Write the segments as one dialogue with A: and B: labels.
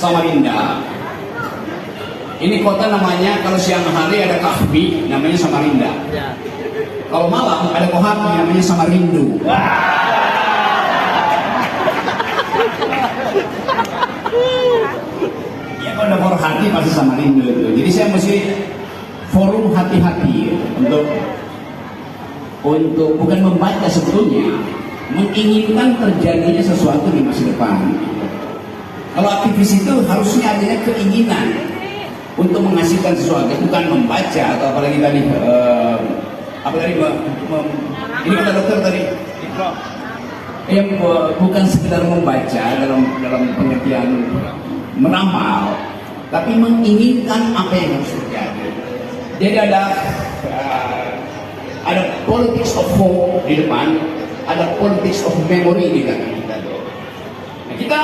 A: Samarinda. Ini kota namanya, kalau siang hari ada Kahfi, namanya Samarinda. Kalau malam ada Kohapi, namanya Samarindu. Ya kalau ada for hati pasti Samarindu itu. Jadi saya mesti forum hati-hati untuk bukan membaca sebetulnya, menginginkan terjadinya sesuatu di masa depan. Kalau aktivis itu harusnya adanya keinginan untuk menghasilkan sesuatu, bukan membaca atau apalagi tadi ini kata dokter tadi yang bukan sekedar membaca dalam pengertian meramal, tapi menginginkan apa yang harus terjadi. Jadi ada politics of hope di depan, ada politics of memory di belakang kita. Nah, kita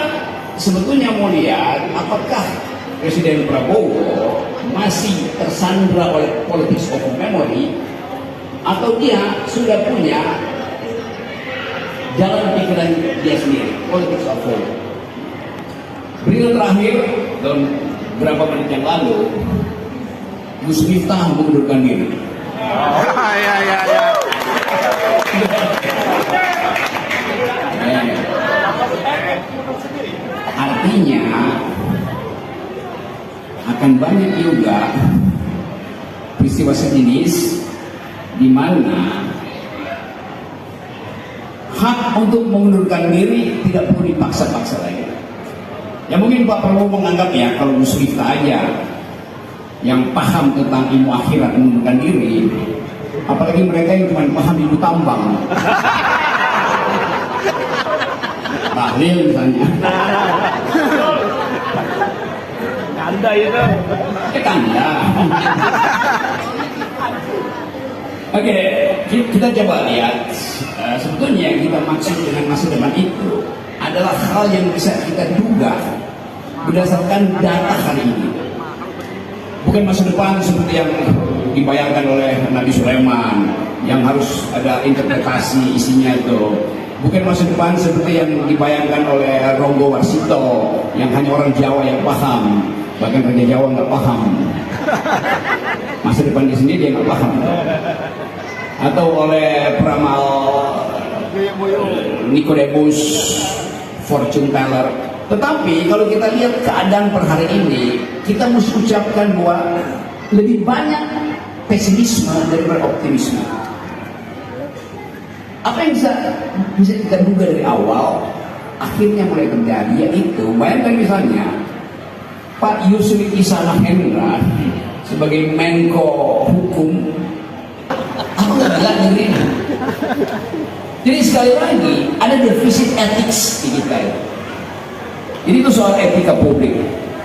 A: sebetulnya mau lihat apakah Presiden Prabowo masih tersandra oleh politics of memory atau dia sudah punya jalan pikiran dia sendiri, politics of hope. Berita terakhir dalam beberapa menit yang lalu, Gus Miftah mengundurkan diri. Artinya akan banyak juga peristiwa sejenis di mana hak untuk mengundurkan diri tidak perlu dipaksa-paksa lagi. Ya mungkin Pak Prabowo menganggapnya kalau Gus Miftah aja yang paham tentang ilmu akhirat mengundurkan diri, apalagi mereka yang cuma paham ilmu tambang. Tahlil misalnya.
B: Kanda itu.
A: Kanda. Oke, kita coba lihat sebetulnya yang kita maksud dengan masa depan itu adalah hal yang bisa kita duga berdasarkan data hari ini. Bukan masa depan seperti yang dibayangkan oleh Nabi Sulaiman yang harus ada interpretasi isinya itu. Bukan masa depan seperti yang dibayangkan oleh Ronggo Warsito yang hanya orang Jawa yang paham, bahkan Raja Jawa nggak paham. Masa depan di sini dia nggak paham. Atau oleh peramal Nicodemus, fortune teller. Tetapi kalau kita lihat keadaan per hari ini, kita mesti ucapkan bahwa lebih banyak pesimisme daripada optimisme. Apa yang bisa kita duga dari awal, akhirnya mulai terjadi, yaitu bayangkan misalnya Pak Yusri Isana Hendra sebagai Menko Hukum, apa nggak bilang ini? Jadi sekali lagi ada defisit etik di kita. Jadi itu soal etika publik.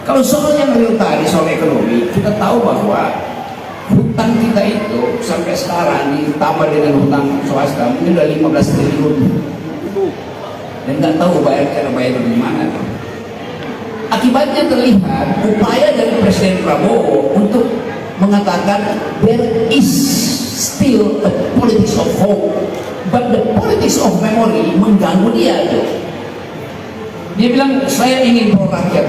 A: Kalau soal yang real tadi, soal ekonomi, kita tahu bahwa hutang kita itu sampai sekarang ditambah dengan hutang swasta mungkin udah 15 triliun dan nggak tahu cara bayar dari mana. Akibatnya terlihat upaya dari Presiden Prabowo untuk mengatakan there is still a politics of hope, but the politics of memory mengganggu dia tuh. Dia bilang saya ingin pro rakyat,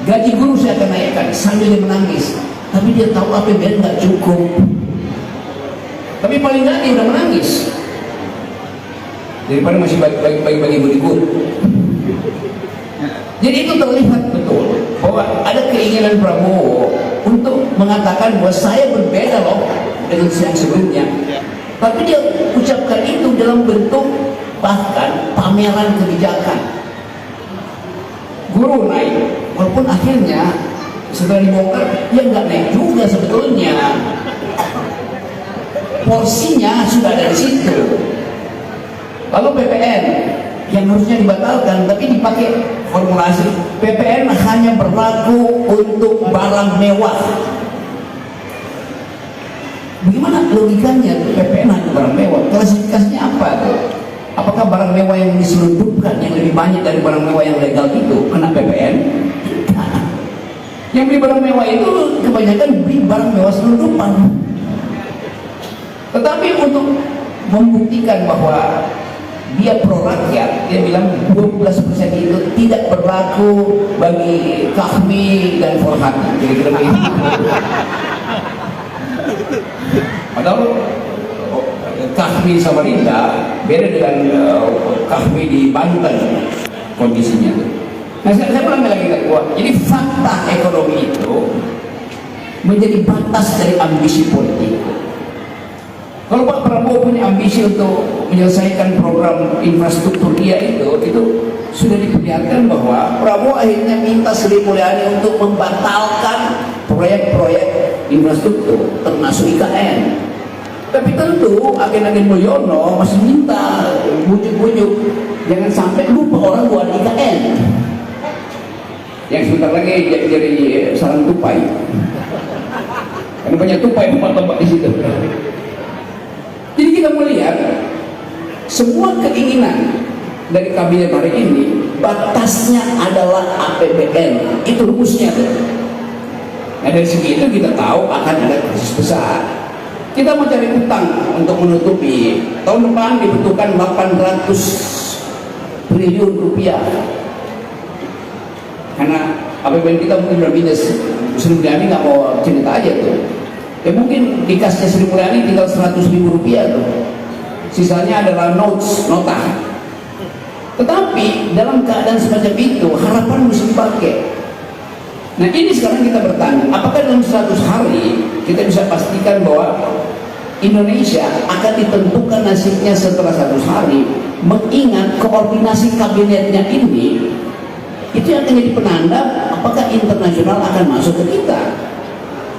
A: gaji guru saya akan naikkan, sambil dia menangis. Tapi dia tahu APBN nggak cukup. Tapi paling nggak dia udah menangis daripada masih bagi-bagi good. Jadi itu terlihat betul bahwa ada keinginan Prabowo untuk mengatakan bahwa saya berbeda loh dengan yang sebelumnya. Tapi dia ucapkan itu dalam bentuk bahkan pameran kebijakan. Guru naik, walaupun akhirnya setelah dibongkar, ya nggak naik juga sebetulnya. Porsinya sudah ada di situ. Lalu PPN yang harusnya dibatalkan, tapi dipakai formulasi PPN hanya berlaku untuk barang mewah. Bagaimana logikanya PPN hanya barang mewah? Klasifikasinya apa tuh? Apakah barang mewah yang diselundupkan yang lebih banyak dari barang mewah yang legal itu kena PPN? Yang beli barang mewah itu kebanyakan beli barang mewah selundupan. Tetapi untuk membuktikan bahwa dia pro rakyat, dia bilang 12% itu tidak berlaku bagi Kahmi dan Forhat, kira-kira begitu. Padahal Kahmi Samarinda beda dengan Kahmi di Banten kondisinya. Nah, saya bilang lagi, jadi fakta ekonomi itu menjadi batas dari ambisi politik. Kalau Pak Prabowo punya ambisi untuk menyelesaikan program infrastruktur dia itu sudah diperlihatkan bahwa Prabowo akhirnya minta Sri Mulyani untuk membatalkan proyek-proyek infrastruktur termasuk IKN. Tapi tentu agen-agen Mulyono masih minta bujuk-bujuk jangan sampai lupa orang buat IKN yang sebentar lagi jadi sarang tupai, karena banyak tupai tempat-tempat di situ. Jadi kita melihat semua keinginan dari kabinet hari ini batasnya adalah APBN, itu rumusnya tuh. Nah dari segi itu kita tahu akan ada krisis besar. Kita mau cari utang untuk menutupi. Tahun depan dibutuhkan 800 triliun rupiah. Karena APBN kita mungkin berminus. Sri Mulyani nggak mau cerita aja tuh. Ya mungkin dikasnya Sri Mulyani tinggal 100.000 rupiah tuh. Sisanya adalah nota. Tetapi dalam keadaan semacam itu harapan mesti dipakai. Nah ini sekarang kita bertanya, apakah dalam 100 hari kita bisa pastikan bahwa Indonesia akan ditentukan nasibnya setelah 100 hari, mengingat koordinasi kabinetnya ini itu yang akan jadi penanda apakah internasional akan masuk ke kita.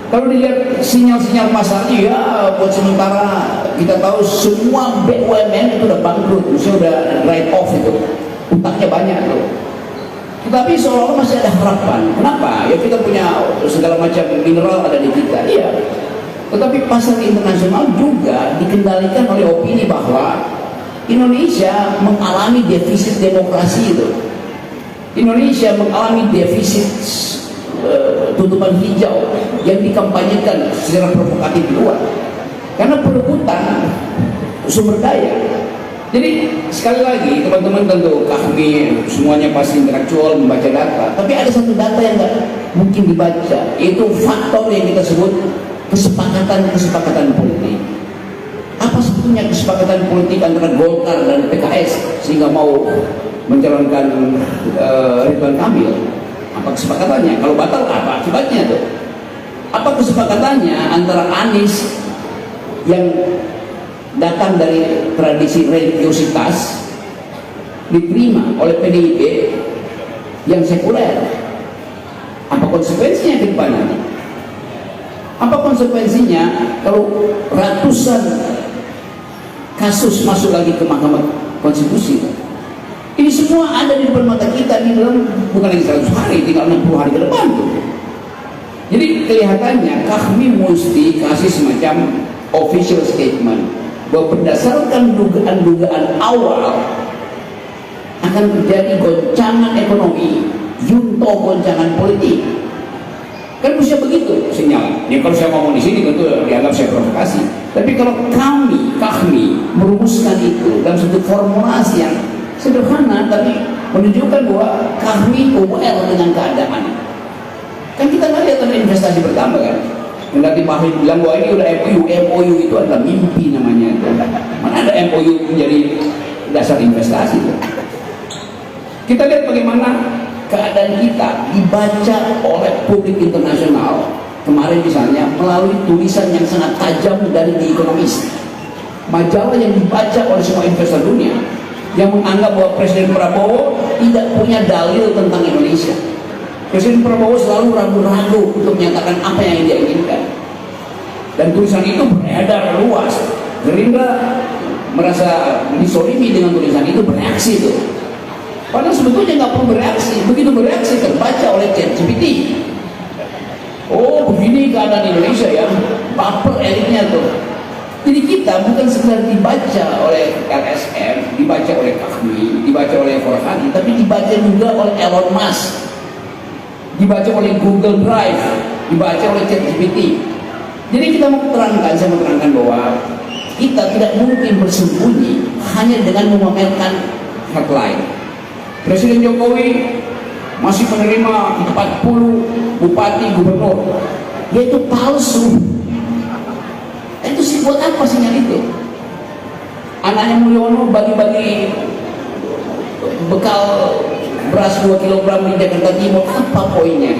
A: Kalau dilihat sinyal-sinyal pasarnya, ya buat sementara kita tahu semua BUMN itu udah bangkrut, udah write off itu, utangnya banyak tuh. Tetapi seolah-olah masih ada harapan. Kenapa? Ya kita punya segala macam mineral ada di kita, iya. Tetapi pasar internasional juga dikendalikan oleh opini bahwa Indonesia mengalami defisit demokrasi itu. Indonesia mengalami defisit tutupan hijau yang dikampanyekan secara provokatif di luar karena perebutan sumber daya. Jadi sekali lagi teman-teman tentu kami semuanya pasti intelektual membaca data, tapi ada satu data yang nggak mungkin dibaca, yaitu faktor yang kita sebut kesepakatan politik. Apa sebetulnya kesepakatan politik antara Golkar dan PKS sehingga mau mencalonkan Ridwan Kamil? Apa kesepakatannya? Kalau batal apa akibatnya tuh? Apa kesepakatannya antara Anies yang datang dari tradisi religiositas diterima oleh PDIP yang sekuler? Apa konsekuensinya ke depannya? Apa konsekuensinya kalau ratusan kasus masuk lagi ke Mahkamah Konstitusi? Ini semua ada di depan mata kita di dalam bukan lagi 100 hari, tinggal 60 hari ke depan tuh. Jadi kelihatannya kami mesti kasih semacam official statement bahwa berdasarkan dugaan-dugaan awal akan terjadi goncangan ekonomi, junto goncangan politik. Kan bisa begitu sinyal. Ya kalau saya ngomong di sini tentu dianggap saya provokasi. Tapi kalau kami merumuskan itu dalam satu formulasi yang sederhana tapi menunjukkan bahwa kami aware dengan keadaan. Kan kita nggak lihat ada investasi bertambah kan? Nanti Pak Habib bilang bahwa ini udah MOU itu adalah mimpi namanya. Mana ada MOU menjadi dasar investasi? Kita lihat bagaimana keadaan kita dibaca oleh publik internasional kemarin misalnya melalui tulisan yang sangat tajam dari The Economist, majalah yang dibaca oleh semua investor dunia yang menganggap bahwa Presiden Prabowo tidak punya dalil tentang Indonesia. Presiden Prabowo selalu ragu-ragu untuk menyatakan apa yang dia inginkan, dan tulisan itu beredar luas. Gerindra merasa disolimi dengan tulisan itu, bereaksi itu. Padahal sebetulnya nggak perlu bereaksi. Begitu bereaksi terbaca oleh ChatGPT. Oh begini keadaan Indonesia ya, baper elitnya tuh. Jadi kita bukan sekedar dibaca oleh LSM, dibaca oleh kami, dibaca oleh Forhani, tapi dibaca juga oleh Elon Musk, dibaca oleh Google Drive, dibaca oleh ChatGPT. Jadi kita mau terangkan, saya mau terangkan bahwa kita tidak mungkin bersembunyi hanya dengan memamerkan headline. Presiden Jokowi masih menerima 40 bupati gubernur, yaitu palsu. Itu sih buat apa sinyal itu? Anaknya Mulyono bagi-bagi bekal beras 2 kg di Jakarta Timur, apa poinnya?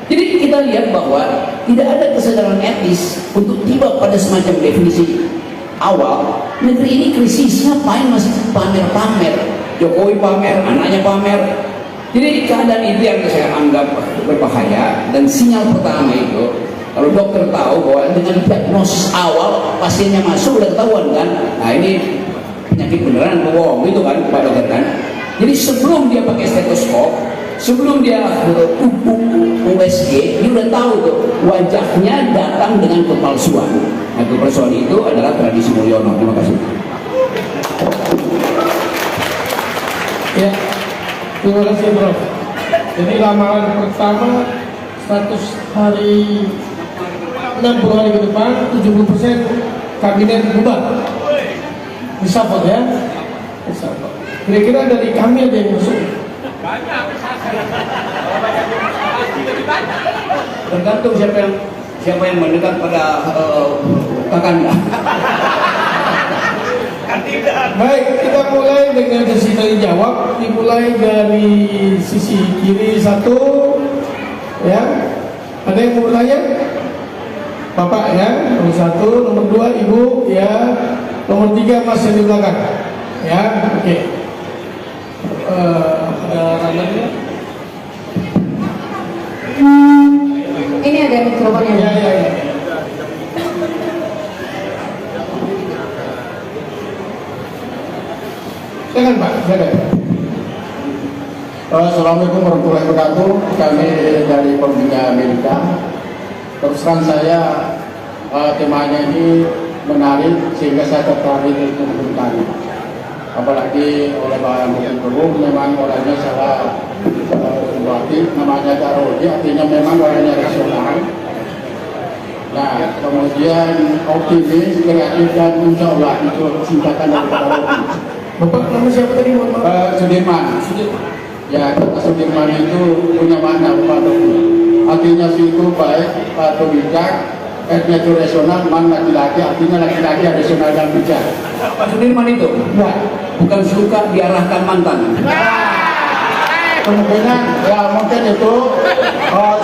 A: Jadi kita lihat bahwa tidak ada kesadaran etis untuk tiba pada semacam definisi awal. Negeri ini krisis, ngapain masih pamer-pamer? Jokowi pamer, anaknya pamer. Jadi keadaan itu yang saya anggap berbahaya. Dan sinyal pertama itu, kalau dokter tahu bahwa dengan diagnosis awal pasiennya masuk udah ketahuan kan, nah ini penyakit beneran bohong itu kan Pak Dokter kan. Jadi sebelum dia pakai stetoskop, sebelum dia USG, dia udah tahu tuh wajahnya datang dengan kepalsuan. Nah, kepalsuan itu adalah tradisi Mulyono. Terima kasih.
C: Ya, terima kasih Prof. Jadi ramalan pertama 100 hari 60 hari ke depan 70% kabinet berubah. Reshuffle ya. Reshuffle. Kira-kira dari kami ada yang masuk?
A: Tergantung siapa yang mendekat pada kakanda.
C: Baik, kita mulai dengan sesi tanya jawab. Dimulai dari sisi kiri satu, ya. Ada yang mau bertanya? Bapak ya, nomor 1, nomor 2 Ibu ya, nomor 3 Mas yang di belakang, ya, oke. Ada rananya?
D: Ini ada mikrofonnya.
C: Ya. Silakan Pak, silakan.
E: Assalamualaikum warahmatullahi wabarakatuh. Kami dari Pemerintah Amerika. Terus terang saya temanya ini menarik sehingga saya tertarik untuk bertanya. Apalagi oleh Pak Mungkin Guru memang orangnya salah berarti namanya Darodi, artinya memang orangnya rasional. Nah, kemudian optimis, kreatif dan insya Allah itu singkatan dari Darodi.
C: Bapak nama siapa tadi?
E: Sudirman. Ya, kata Sudirman itu punya makna Pak Dokter. Artinya itu baik atau bijak, etnya itu rasional, man laki-laki, artinya laki-laki rasional dan bijak.
A: Pak Sudirman itu bukan suka diarahkan mantan.
E: Kemungkinan ya mungkin itu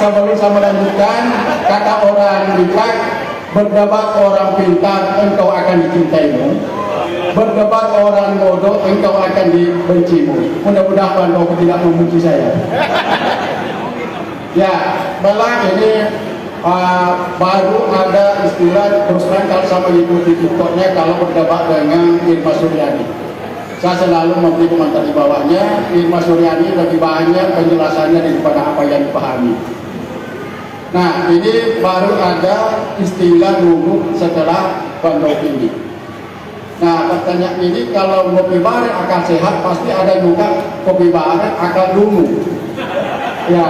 E: sebelum saya melanjutkan, kata orang bijak, berdebat orang pintar, engkau akan dicintaimu. Berdebat orang bodoh, engkau akan dibencimu. Mudah-mudahan kau tidak membenci saya. Ya, malah ini baru ada istilah, terus terang kalau sama ikuti TikToknya kalau berdebat dengan Irma Suryani. Saya selalu memberi komentar di bawahnya, Irma Suryani lebih banyak penjelasannya daripada apa yang dipahami. Nah, ini baru ada istilah nunggu setelah bandok ini. Nah, pertanyaan ini kalau kopi bareng akan sehat, pasti ada juga kopi bareng akan dungu. Ya,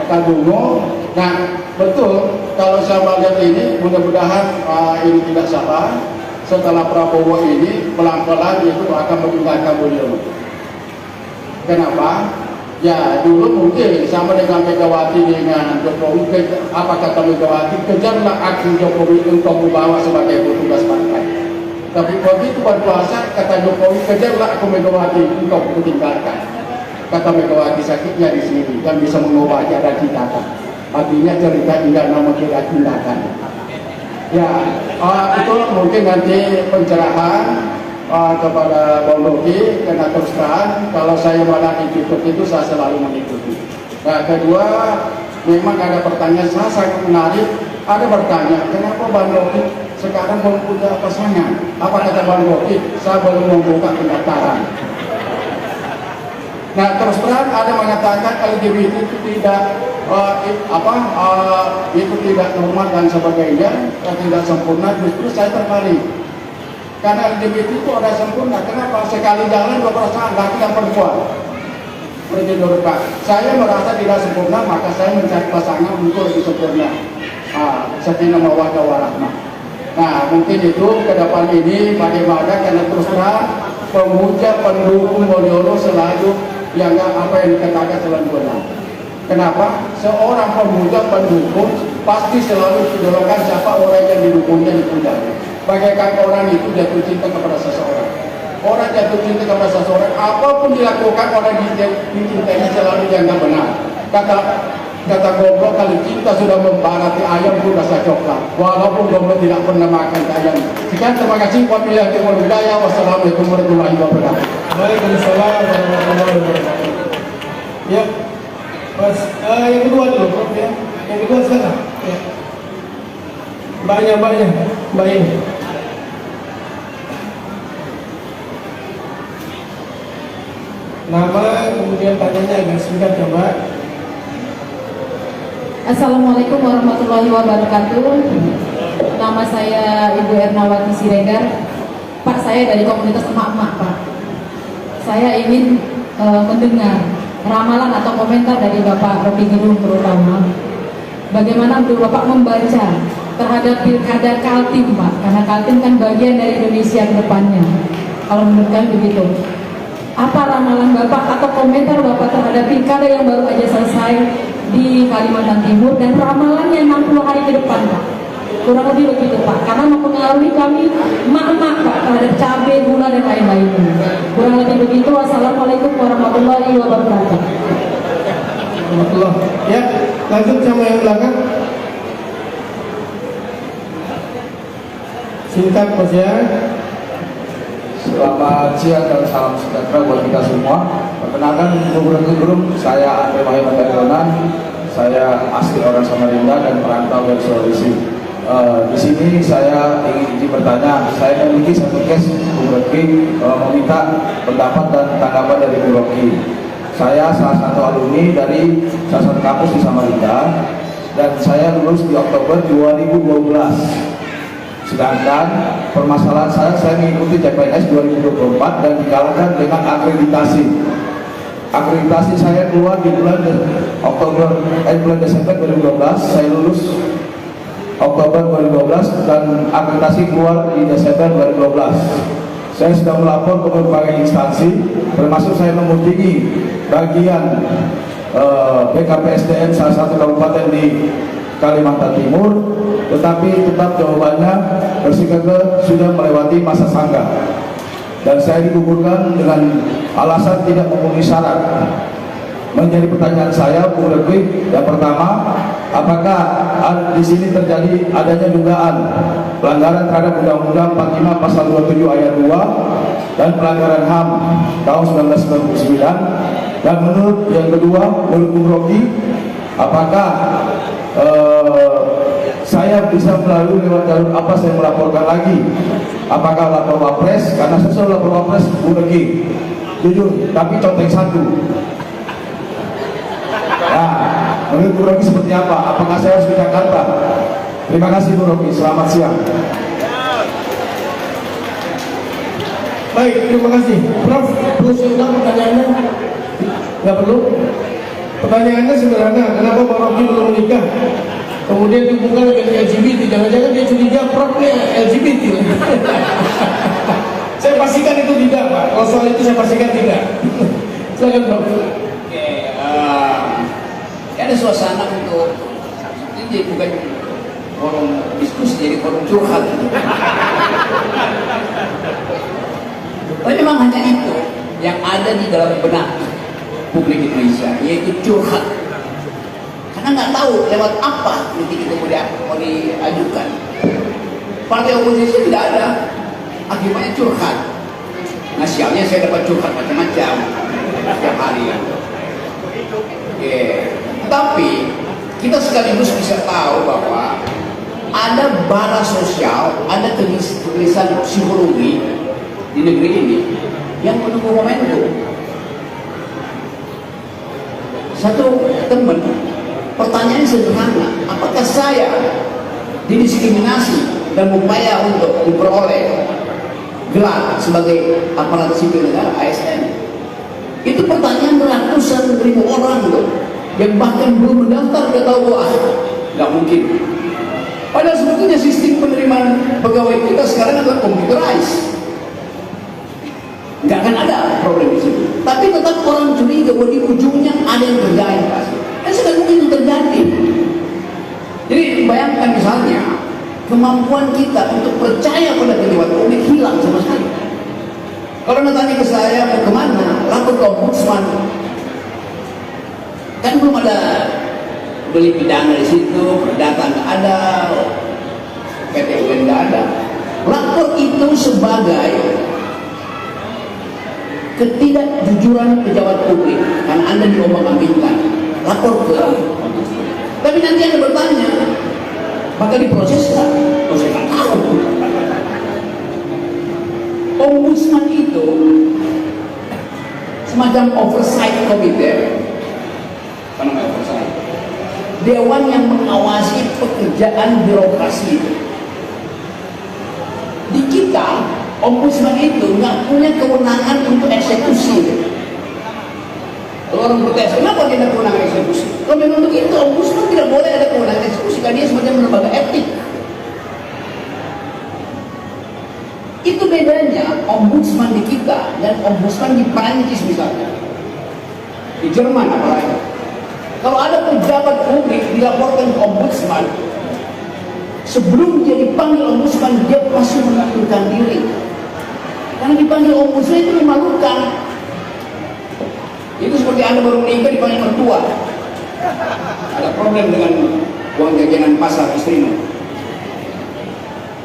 E: akan dungu. Nah, betul, kalau saya melihat ini, mudah-mudahan ini tidak salah. Setelah Prabowo ini, pelan-pelan itu akan meninggalkan beliau. Kenapa? Ya, dulu mungkin sama dengan Megawati dengan Jokowi, apa kata Megawati, kejarlah aksi Jokowi untuk membawa sebagai petugas partai. Tapi begitu berkuasa, kata Jokowi, kejarlah aku Megawati untuk kutinggalkan. Kata Megawati, sakitnya di sini dan bisa mengobati ada tindakan. Artinya cerita indah nama kira tindakan. Ya, itu mungkin nanti pencerahan kepada Bang Doki, karena terus terang kalau saya malah ikut itu saya selalu mengikuti. Nah, kedua, memang ada pertanyaan saya sangat menarik. Ada bertanya, kenapa Bang Doki sekarang belum punya pasangan? Apa kata Bang Doki? Saya belum membuka pendaftaran. Nah, terus terang ada mengatakan LGBT itu tidak itu tidak normal dan sebagainya, tidak sempurna. Justru saya tertarik karena LGBT itu ada sempurna. Kenapa? Sekali jalan dua perasaan, laki dan perempuan. Seperti Dorka, saya merasa tidak sempurna, maka saya mencari pasangan untuk lebih sempurna. Sakinah mawaddah warahmah. Nah, mungkin itu ke depan ini bagaimana, karena terus terang pemuja pendukung Mulyono selalu yang apa yang dikatakan selalu benar. Kenapa? Seorang pemuja pendukung pasti selalu idolakan siapa orang yang didukungnya, dipujanya. Bagaikan orang itu jatuh cinta kepada seseorang. Orang jatuh cinta kepada seseorang, apapun dilakukan orang dicintainya selalu dianggap benar. Kata goblok, kalau cinta sudah membarati ayam pun rasa coklat, walaupun goblok tidak pernah makan ayam. Sekian, terima kasih. Wabillahi taufiq wal hidayah. Wassalamualaikum warahmatullahi wabarakatuh.
C: Waalaikumsalam warahmatullahi wabarakatuh. Ya, Mas, yang kedua dulu, Prof, ya. Yang kedua sekarang. Ya. Mbaknya, Mbak ini. Nama, kemudian tanyanya agak singkat ya, Mbak.
D: Assalamualaikum warahmatullahi wabarakatuh. Nama saya Ibu Ernawati Siregar. Pak, saya dari komunitas emak-emak, Pak. Saya ingin mendengar ramalan atau komentar dari Bapak Rocky Gerung terutama. Bagaimana menurut Bapak membaca terhadap pilkada Kaltim, Pak? Karena Kaltim kan bagian dari Indonesia ke depannya. Kalau menurut kami begitu. Apa ramalan Bapak atau komentar Bapak terhadap pilkada yang baru aja selesai di Kalimantan Timur dan ramalannya 60 hari ke depan, Pak? Kurang lebih begitu, Pak, karena mempengaruhi kami emak-emak, Pak, terhadap cabai, gula dan lain-lainnya. Kurang lebih begitu. Wassalamualaikum warahmatullahi wabarakatuh.
C: Ya, lanjut sama yang belakang. Singkat, Mas ya.
F: Selamat siang dan salam sejahtera buat kita semua. Perkenalkan, Gubernur Gerung, saya Andre Muhammad Daryonan. Saya asli orang Samarinda dan perantau dari Sulawesi. Di sini saya ingin bertanya. Saya memiliki satu case, Bung Rocky, meminta pendapat dan tanggapan dari Bung Rocky. Saya salah satu alumni dari salah satu kampus di Samarinda dan saya lulus di Oktober 2012. Sedangkan permasalahan saya mengikuti CPNS 2024 dan dikalahkan dengan akreditasi. Akreditasi saya keluar di bulan Desember 2012. Saya lulus Oktober 2012 dan akreditasi keluar di Desember 2012. Saya sudah melapor ke berbagai instansi, termasuk saya mengunjungi bagian BKPSDM salah satu kabupaten di Kalimantan Timur, tetapi tetap jawabannya bersikeras sudah melewati masa sanggah dan saya digugurkan dengan alasan tidak memenuhi syarat. Menjadi pertanyaan saya, Bung Rocky, yang pertama, apakah di sini terjadi adanya dugaan pelanggaran terhadap Undang-Undang 45 Pasal 27 Ayat 2 dan pelanggaran HAM tahun 1999? Dan menurut yang kedua, menurut Bung Rocky, apakah saya bisa melalui lewat jalur apa saya melaporkan lagi? Apakah lapor Wapres? Karena saya sudah lapor Wapres, Bung Rocky, jujur, tapi contek satu. Nah, menurut Bung Rocky seperti apa? Apakah saya harus ke Jakarta? Terima kasih Bung Rocky, selamat siang.
C: Baik, terima kasih. Prof, perlu saya ulang pertanyaannya? Nggak perlu? Pertanyaannya sederhana, kenapa Pak Rocky belum menikah? Kemudian dihubungkan dengan LGBT, jangan-jangan dia curiga Prof-nya LGBT. Saya pastikan itu tidak, Pak. Kalau soal itu saya pastikan tidak. Silakan Prof.
A: Oke, ada suasana untuk ini bukan forum diskusi, jadi forum curhat. Tapi memang hanya itu yang ada di dalam benak publik Indonesia, yaitu curhat. Karena nggak tahu lewat apa kritik itu mau diajukan. Partai oposisi tidak ada, akibatnya curhat. Nah, sialnya saya dapat curhat macam-macam setiap hari ya. Tapi kita sekaligus bisa tahu bahwa ada bara sosial, ada tulisan psikologi di negeri ini yang menunggu momentum. Satu teman, pertanyaannya sederhana, apakah saya didiskriminasi dan upaya untuk memperoleh gelar sebagai aparat sipil negara ASN? Itu pertanyaan ratusan ribu orang loh, yang bahkan belum mendaftar ke KUA. Nggak mungkin. Padahal sebetulnya sistem penerimaan pegawai kita sekarang adalah computerized. Nggak akan ada problem di situ. Tapi tetap orang curiga bahwa di ujungnya ada yang terjadi pasti. Dan sekarang mungkin itu terjadi. Jadi bayangkan misalnya kemampuan kita untuk percaya pada pejabat publik hilang sama sekali. Kalau anda tanya ke saya mau kemana, lapor ke ombudsman. Kan belum ada beli pidana di situ, perdata nggak ada, PT UN nggak ada. Lapor itu sebagai ketidakjujuran pejabat publik karena anda diombang-ambingkan. Lapor ke ombudsman. Tapi nanti anda bertanya, maka diproses nggak? Oh, saya nggak tahu. Ombudsman itu semacam oversight committee, apa namanya oversight? Dewan yang mengawasi pekerjaan birokrasi. Di kita, ombudsman itu nggak punya kewenangan untuk eksekusi. Kalau orang protes, kenapa dia tidak kewenangan eksekusi? Kalau memang begitu, ombudsman tidak boleh ada kewenangan eksekusi karena dia semacam lembaga etik. Itu bedanya ombudsman di kita dan ombudsman di Prancis misalnya, di Jerman apalagi. Kalau ada pejabat publik dilaporkan ke ombudsman, sebelum dia dipanggil ombudsman dia pasti mengundurkan diri. Karena dipanggil ombudsman itu memalukan. Itu seperti anda baru menikah dipanggil mertua. Ada problem dengan uang jajanan pasar istrimu.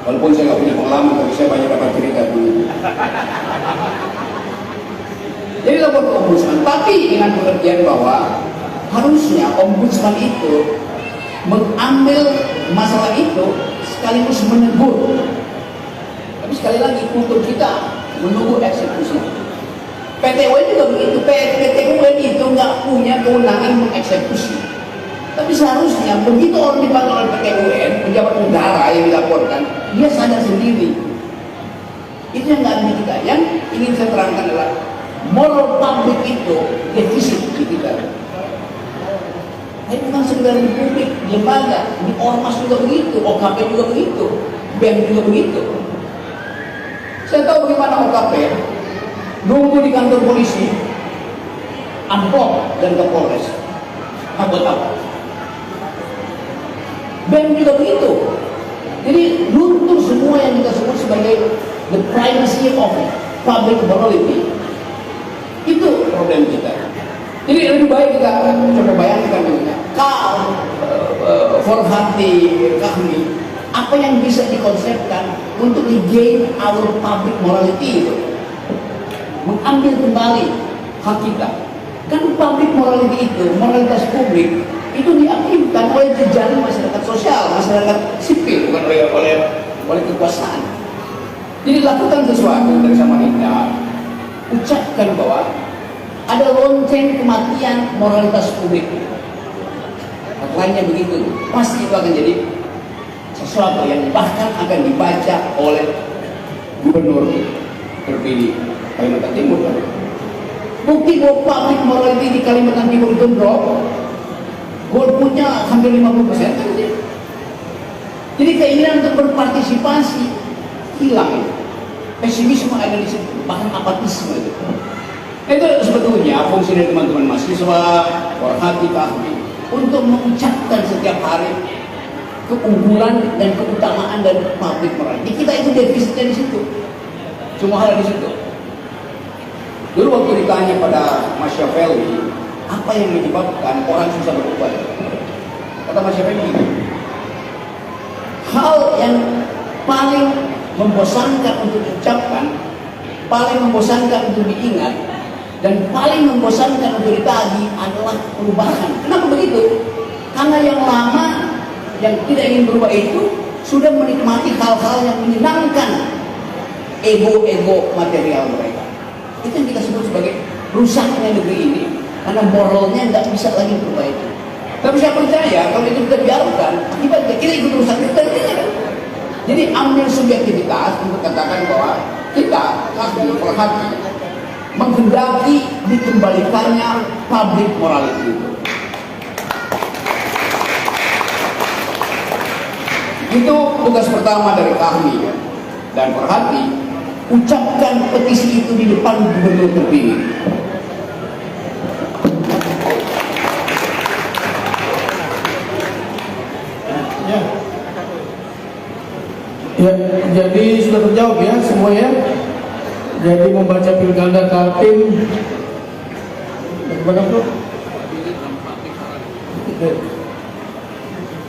A: Walaupun saya nggak punya pengalaman, tapi saya banyak dapat cerita dulu. Jadi lapor ke ombudsman, tapi dengan pengertian bahwa harusnya ombudsman itu mengambil masalah itu sekaligus menegur. Tapi sekali lagi kultur kita menunggu eksekusi. PTUN juga begitu. PTUN itu nggak punya kewenangan mengeksekusi. Tapi seharusnya begitu orang dipanggil oleh PTUN, pejabat negara yang dilaporkan, dia sadar sendiri. Itu yang nggak ada di kita. Yang ingin saya terangkan adalah moral public itu defisit di kita. Ini bukan sekedar di publik, di lembaga, di ormas juga begitu, OKP juga begitu, BEM juga begitu. Saya tahu bagaimana OKP nunggu di kantor polisi, amplop dan ke Polres. Buat apa? BEM juga begitu. Jadi luntur semua yang kita sebut sebagai the primacy of public morality. Itu problem kita. Jadi lebih baik kita coba bayangkan juga. Forhati kami, apa yang bisa dikonsepkan untuk di-gain our public morality itu, mengambil kembali hak kita. Kan public morality itu, moralitas publik itu diaktifkan oleh jejaring masyarakat sosial, masyarakat sipil, bukan oleh kekuasaan. Jadi lakukan sesuatu dari Samarinda, ucapkan bahwa ada lonceng kematian moralitas publik. Lainnya begitu, pasti itu akan jadi sesuatu yang bahkan akan dibaca oleh gubernur terpilih Kalimantan Timur. Bukti bahwa public morality di Kalimantan Timur itu drop, golputnya hampir 50%. Jadi keinginan untuk berpartisipasi hilang, pesimisme ada di situ, bahkan apatisme itu. Itu sebetulnya fungsi dari teman-teman mahasiswa, Forhati, Kahmi, untuk mengucapkan setiap hari keunggulan dan keutamaan dari public morality. Kita itu defisitnya di situ, cuma hal di situ. Dulu waktu ditanya pada Machiavelli, apa yang menyebabkan orang susah berubah? Kata Machiavelli, hal yang paling membosankan untuk diucapkan, paling membosankan untuk diingat, dan paling membosankan untuk ditagih adalah perubahan. Kenapa begitu? Karena yang lama, yang tidak ingin berubah itu sudah menikmati hal-hal yang menyenangkan ego-ego material mereka. Itu yang kita sebut sebagai rusaknya negeri ini, karena moralnya nggak bisa lagi berubah itu. Tapi saya percaya kalau itu kita biarkan, akibatnya kita ikut rusak negeri kan. Jadi ambil subjektivitas untuk katakan bahwa kita kami Forhati menghendaki dikembalikannya public morality itu. Itu tugas pertama dari kami ya. Dan Perhati, ucapkan petisi itu di depan gubernur terpilih.
C: Ya. Ya, jadi sudah terjawab ya semua ya. Jadi membaca pilkada Kaltim. Bagaimana tuh?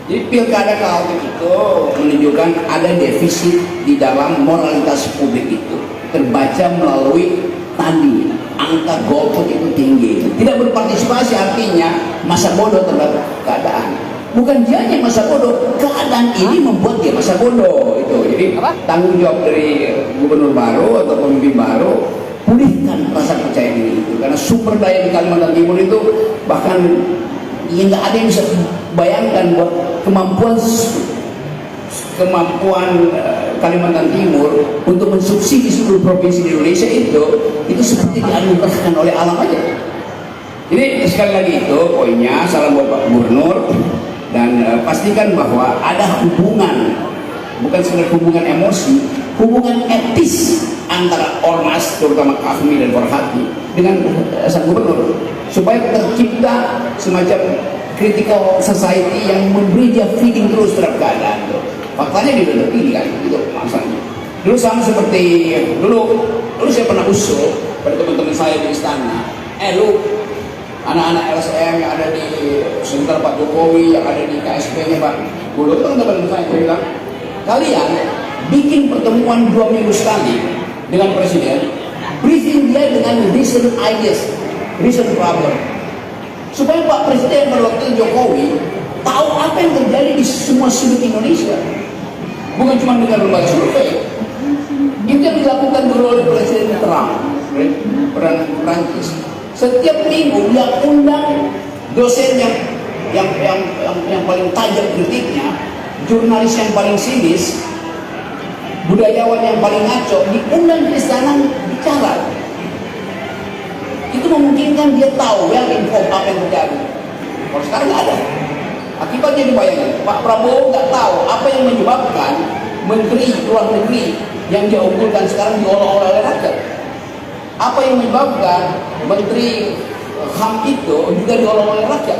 A: Jadi pilkada Kaltim itu menunjukkan ada defisit di dalam moralitas publik itu. Terbaca melalui tadi angka golput itu tinggi. Tidak berpartisipasi artinya masa bodoh terhadap keadaan. Bukan dia yang masa bodoh, keadaan ini membuat dia masa bodoh itu. Jadi tanggung jawab dari gubernur baru atau pemimpin baru, pulihkan rasa percaya diri itu. Karena sumber daya di Kalimantan Timur itu bahkan ya nggak ada yang bisa bayangkan buat kemampuan Kalimantan Timur untuk mensubsidi seluruh provinsi di Indonesia itu seperti dianugerahkan oleh alam aja. Jadi sekali lagi itu poinnya, salam buat Pak Gubernur. Dan pastikan bahwa ada hubungan, bukan sekedar hubungan emosi, hubungan etis antara ormas, terutama kami dan Perhati, dengan sang gubernur, supaya tercipta semacam critical society yang memberi dia feeding terus terhadap keadaan. Faktanya dia udah terpilih kan, itu masalahnya. Dulu sama seperti dulu saya pernah usul pada teman-teman saya di istana, lu anak-anak LSM yang ada di sekitar Pak Jokowi, yang ada di KSP-nya Pak Gubernur, teman-teman saya bilang, kalian bikin pertemuan 2 minggu sekali dengan Presiden, briefing dia dengan recent ideas, recent problem, supaya Pak Presiden pada waktu Jokowi tahu apa yang terjadi di semua sudut Indonesia, bukan cuma dengan lembaga survei. Itu yang dilakukan dulu oleh Presiden Trump, Prancis. Setiap minggu dia undang dosen yang paling tajam kritiknya, jurnalis yang paling sinis, budayawan yang paling ngaco, diundang ke istana bicara. Itu memungkinkan dia tahu ya info apa yang terjadi. Kalau sekarang nggak ada. Akibatnya dibayangkan, Pak Prabowo nggak tahu apa yang menyebabkan menteri luar negeri yang dia unggulkan sekarang diolok-olok oleh rakyat. Apa yang menyebabkan menteri HAM itu juga diolok oleh rakyat?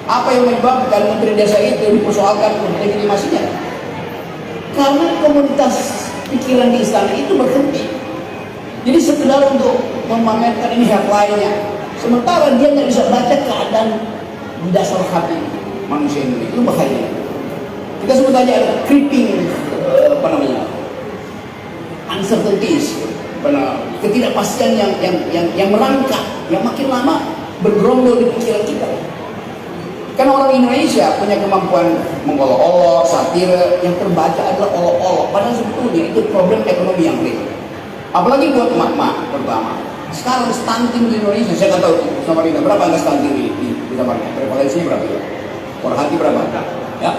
A: Apa yang menyebabkan menteri desa itu dipersoalkan legitimasinya? Karena komunitas pikiran di istana itu berhenti. Jadi sekedar untuk memamerkan ini headline-nya, sementara dia nggak bisa baca keadaan di dasar hati manusia Indonesia. Itu bahaya. Kita sebut aja ada creeping uncertainties, ketidakpastian yang merangkak, yang makin lama bergerombol di pikiran kita. Karena orang Indonesia punya kemampuan mengolok-olok, satire, yang terbaca adalah olok-olok. Padahal sebetulnya itu problem ekonomi yang real. Apalagi buat emak-emak pertama. Sekarang stunting di Indonesia, saya nggak tahu sama Rina berapa angka stunting di Samarinda. Prevalensinya berapa ya? Perhati berapa? Ya?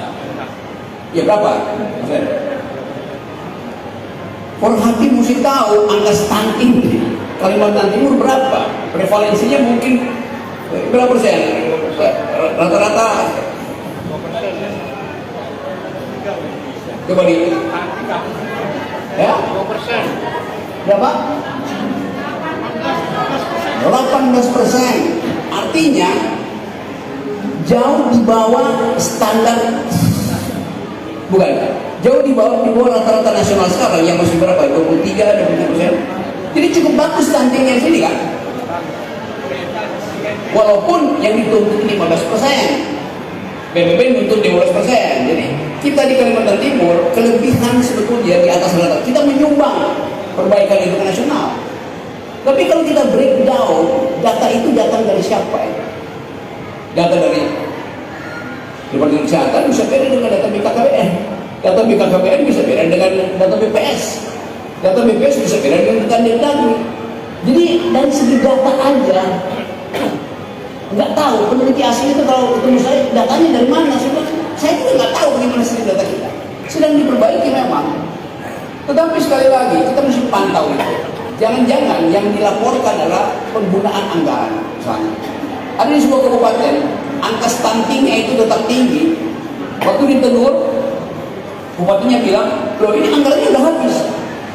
A: Ya berapa? Perhati mesti tahu angka stunting di Kalimantan Timur berapa? Prevalensinya mungkin berapa persen? Rata-rata coba di ya? 2%. Berapa? 18%. Artinya jauh di bawah standar, bukan, jauh di bawah rata-rata nasional sekarang yang masih berapa? 23-25%. Jadi cukup bagus stuntingnya sini kan? Walaupun yang dituntut 15%, PBB nuntut 15%. Jadi kita di Kalimantan Timur kelebihan sebetulnya di atas rata. Kita menyumbang perbaikan internasional. Tapi kalau kita breakdown, data itu datang dari siapa ya? Data dari Departemen Kesehatan bisa beda dengan data BKKBN. Data BKKBN bisa beda dengan data BPS. Data BPS bisa beda dengan data Dagri. Jadi dari segi data aja nggak tahu peneliti asli itu kalau ketemu saya datanya dari mana, saya juga nggak tahu bagaimana hasil data kita. Sedang diperbaiki memang, tetapi sekali lagi kita mesti pantau itu. Jangan-jangan yang dilaporkan adalah penggunaan anggaran. Misalnya ada di sebuah kabupaten angka stuntingnya itu tetap tinggi, waktu ditegur Bupatinya bilang, loh ini anggarannya udah habis.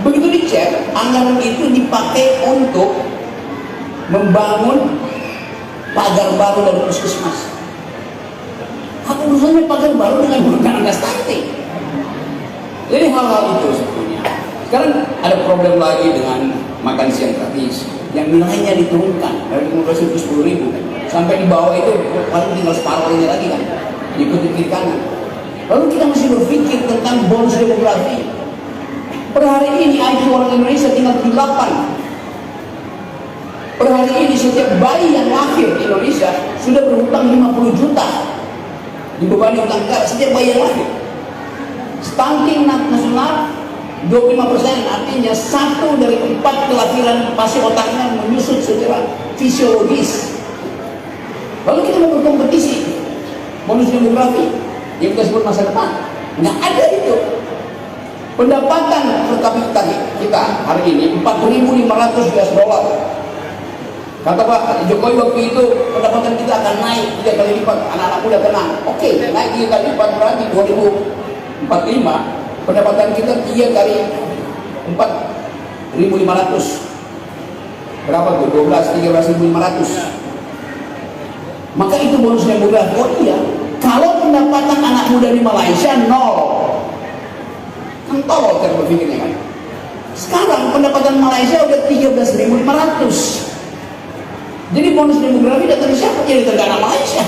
A: Begitu dicek, anggaran itu dipakai untuk membangun pagar baru dari puskesmas. Apa urusannya pagar baru dengan menggunakan gas stunting? Jadi hal-hal itu sebetulnya. Sekarang ada problem lagi dengan makan siang gratis yang nilainya diturunkan dari 15.000 sampai di bawah itu paling tinggal separuhnya lagi kan, ikuti kiri kanan. Lalu kita mesti berpikir tentang bonus demografi. Per hari ini IQ orang Indonesia tinggal 8. Per hari ini setiap bayi yang lahir di Indonesia sudah berhutang 50 juta dibebani hutang negara setiap bayi yang lahir. Stunting nasional 25%, artinya 1 dari 4 kelahiran pasti otaknya menyusut secara fisiologis. Lalu kita mau berkompetisi bonus demografi yang kita sebut masa depan, nggak ada itu. Pendapatan per kapita kita hari ini 4.500 US dollar. Kata Pak Jokowi waktu itu pendapatan kita akan naik 3 kali lipat. Anak-anak muda tenang. Oke, naik 3 kali lipat berarti 2045 pendapatan kita 3 kali 4.500. Berapa tuh? 13.500. Maka itu bonus demografi. Oh iya, kalau pendapatan anak muda di Malaysia 0, kan tolol cara berpikirnya kan. Sekarang pendapatan Malaysia udah 13.500. Jadi bonus demografi datang dari siapa? Jadi dari Malaysia.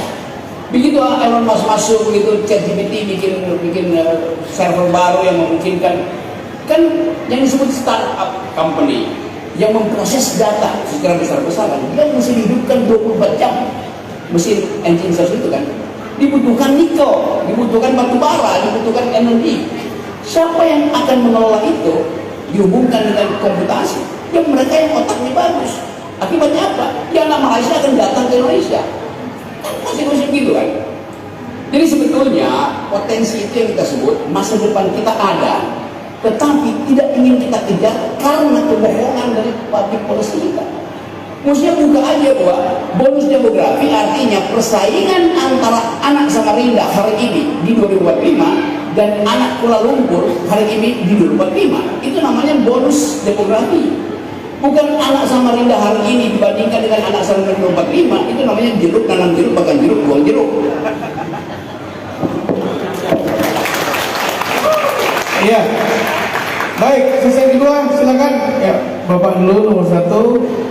A: Begitu Elon Musk masuk, begitu ChatGPT bikin server baru yang memungkinkan, kan yang disebut startup company yang memproses data secara besar-besaran, dia mesti hidupkan 24 jam mesin engine search itu kan. Dibutuhkan nikel, dibutuhkan batu bara, dibutuhkan energi. Siapa yang akan mengelola itu? Dihubungkan dengan komputasi. Yang mereka yang otaknya bagus. Akibatnya apa? Ya anak Malaysia akan datang ke Indonesia. Kan masing-masing gitu kan. Jadi sebetulnya potensi itu yang kita sebut masa depan kita ada, tetapi tidak ingin kita kejar karena kebohongan dari public policy kita. Mestinya buka aja bahwa bonus demografi artinya persaingan antara anak Samarinda hari ini di 2045 dan anak Kuala Lumpur hari ini di 2045. Itu namanya bonus demografi. Bukan anak Samarinda hari ini dibandingkan dengan anak Samarinda 2045. Itu namanya jeruk nanam jeruk, makan jeruk, buang jeruk.
C: Iya. Baik, sesi kedua silakan. Ya, Bapak dulu nomor 1.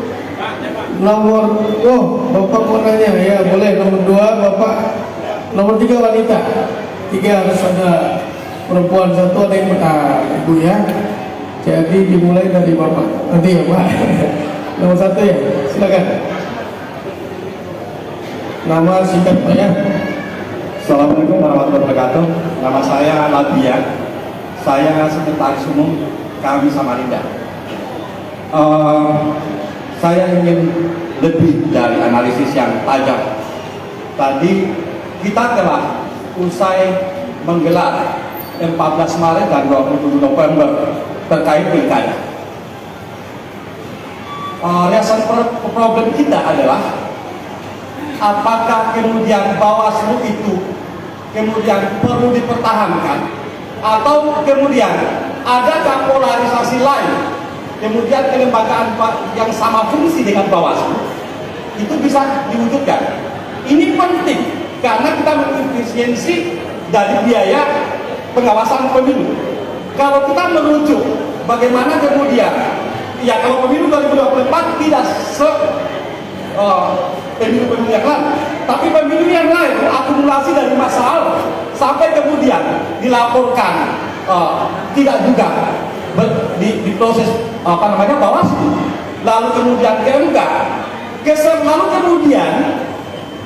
C: Nomor, Bapak mau nanya, ya boleh. Nomor 2 Bapak, nomor 3 wanita. 3 harus ada perempuan 1, ada yang Ibu ya. Jadi dimulai dari Bapak. Nanti ya Pak. Nomor 1 ya, silakan. Nama singkat Pak ya.
G: Assalamualaikum warahmatullahi wabarakatuh. Nama saya Labia. Saya Sekretaris Umum kami Samarinda. Saya ingin lebih dari analisis yang tajam. Tadi kita telah usai menggelar 14 Maret dan 27 November terkait pilkada. Reason problem kita adalah apakah kemudian Bawaslu itu kemudian perlu dipertahankan atau kemudian adakah polarisasi lain, kemudian kelembagaan yang sama fungsi dengan Bawaslu itu bisa diwujudkan. Ini penting karena kita mengefisiensi dari biaya pengawasan pemilu. Kalau kita merujuk bagaimana kemudian, ya kalau pemilu 2024 tidak pemilu-pemilu yang lain, tapi pemilu yang lain akumulasi dari masa sampai kemudian dilaporkan tidak juga diproses Bawaslu, lalu kemudian ke MK, lalu kemudian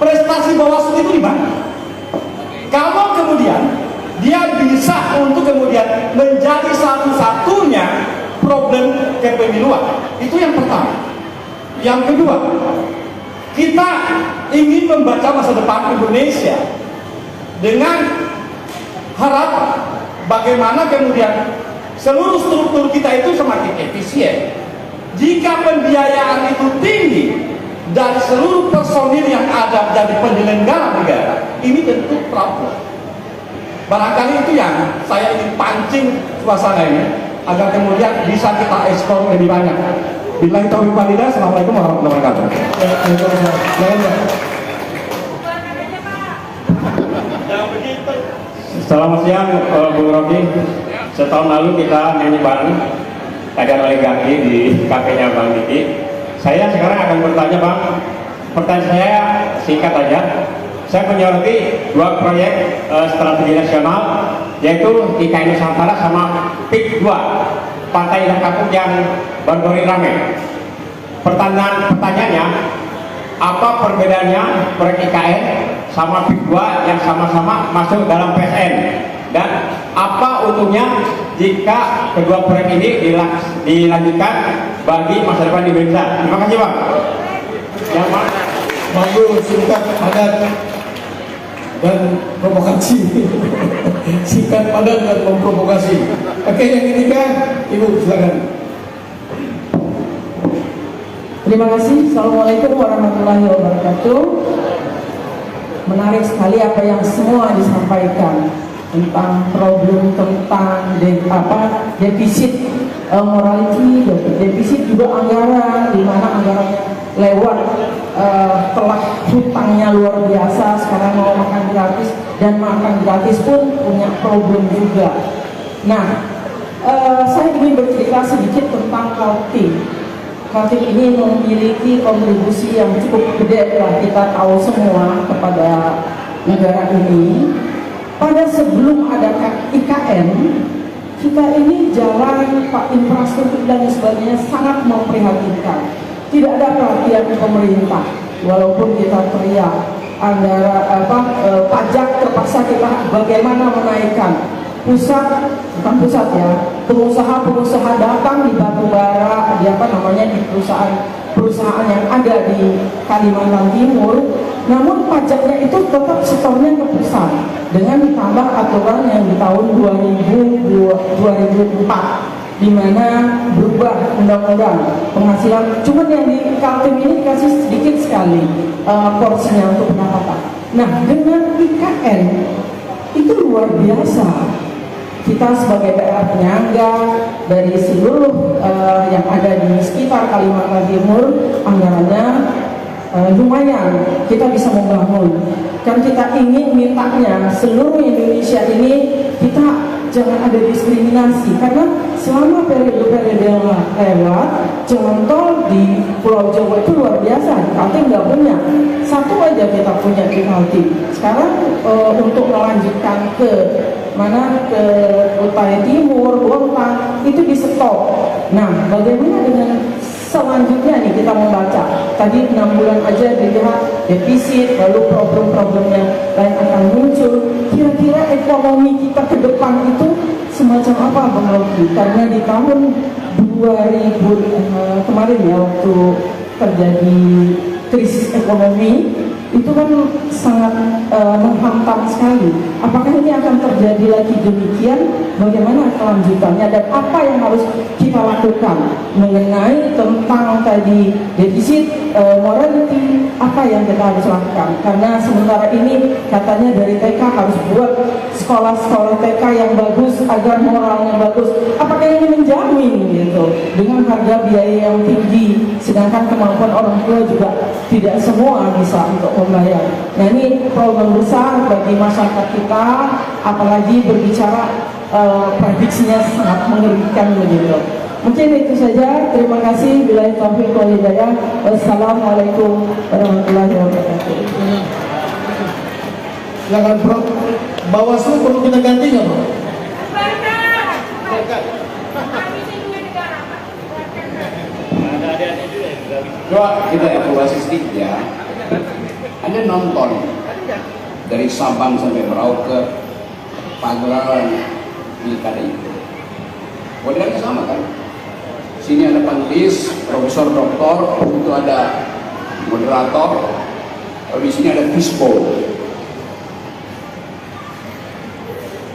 G: prestasi Bawaslu itu di mana? Kalau kemudian dia bisa untuk kemudian menjadi satu-satunya problem kepemiluan, itu yang pertama. Yang kedua, kita ingin membaca masa depan Indonesia dengan harapan bagaimana kemudian seluruh struktur kita itu semakin efisien. Jika pembiayaan itu tinggi dari seluruh personil yang ada dari penyelenggara negara, ini tentu problem. Barangkali itu yang saya ingin pancing suasana ini agar kemudian bisa kita eksplor lebih banyak. Billahi taufiq wal hidayah. Assalamualaikum warahmatullahi wabarakatuh.
H: Selamat siang, Bung Rocky. Setahun lalu kita nyanyi bareng Tagar Oligarki di kafenya Bang Diki. Saya sekarang akan bertanya, Bang. Pertanyaan saya singkat aja. Saya menyoroti dua proyek strategi nasional, yaitu IKN Nusantara sama PIK 2, Pantai Indah Kapuk yang baru rame. Pertanyaannya, apa perbedaannya proyek IKN sama PIK 2 yang sama-sama masuk dalam PSN? Dan apa untungnya jika kedua proyek ini dilanjutkan bagi masa depan Indonesia? Terima kasih, Bang. Yang mana?
C: Bagus, singkat, padat, dan provokasi. Singkat, padat, dan memprovokasi. Oke, yang ini kan, Ibu silakan.
I: Terima kasih. Assalamualaikum warahmatullahi wabarakatuh. Menarik sekali apa yang semua disampaikan tentang problem, tentang defisit morality, defisit juga anggaran, di mana anggarannya lewat telah hutangnya luar biasa, sekarang mau makan gratis, dan makan gratis pun punya problem juga. Nah, saya ingin bercerita sedikit tentang Kaltim. Kaltim ini memiliki kontribusi yang cukup gede lah, kita tahu semua, kepada negara ini. Pada sebelum ada IKN, kita ini jalan, infrastruktur dan sebagainya sangat memprihatinkan. Tidak ada perhatian pemerintah, walaupun kita teriak pajak terpaksa kita bagaimana menaikkan. Bukan pusat ya, pengusaha datang di batubara, di perusahaan yang ada di Kalimantan Timur, namun pajaknya itu tetap setornya ke pusat dengan ditambah aturan yang di tahun 2004, di mana berubah undang-undang penghasilan. Cuman yang di Kaltim ini dikasih sedikit sekali porsinya untuk pendapatan. Nah, dengan IKN itu luar biasa. Kita sebagai daerah penyangga dari seluruh yang ada di sekitar Kalimantan Timur, anggarannya lumayan, kita bisa membangun. Kan kita ingin mintanya seluruh Indonesia ini kita jangan ada diskriminasi, karena selama periode-periode yang lewat, jalan tol di Pulau Jawa itu luar biasa. Kaltim nggak punya, satu aja kita punya di Kaltim. Sekarang untuk melanjutkan ke mana, ke Kutai Timur, Bontang, itu di stop. Nah, bagaimana dengan selanjutnya nih, kita membaca tadi 6 bulan aja dilihat defisit, lalu problem-problem yang lain akan muncul. Kira-kira ekonomi kita ke depan itu semacam apa, Bang Rocky? Karena di tahun 2000 kemarin ya, waktu terjadi krisis ekonomi itu kan sangat menghantam sekali. Apakah ini akan terjadi lagi demikian? Bagaimana kelanjutannya dan apa yang harus kita lakukan mengenai tentang tadi defisit morality? Apa yang kita harus lakukan? Karena sementara ini katanya dari TK harus buat sekolah-sekolah TK yang bagus agar moralnya bagus. Apakah ini menjamin gitu dengan harga biaya yang tinggi, sedangkan kemampuan orang tua juga tidak semua bisa untuk membayar. Nah, ini problem besar bagi masyarakat kita, apalagi berbicara prediksinya sangat mengerikan begitu. Mungkin itu saja. Terima kasih. Billahi taufiq wal hidayah. Wassalamualaikum warahmatullahi wabarakatuh.
C: Silakan, Prof. Bawaslu perlu kita ganti nggak, Prof?
A: Coba kita evaluasi sedikit ya. Anda nonton dari Sabang sampai Merauke pagelaran pilkada itu. Modelnya sama kan? Sini ada panelis, profesor, doktor, itu ada moderator, di sini ada fispo.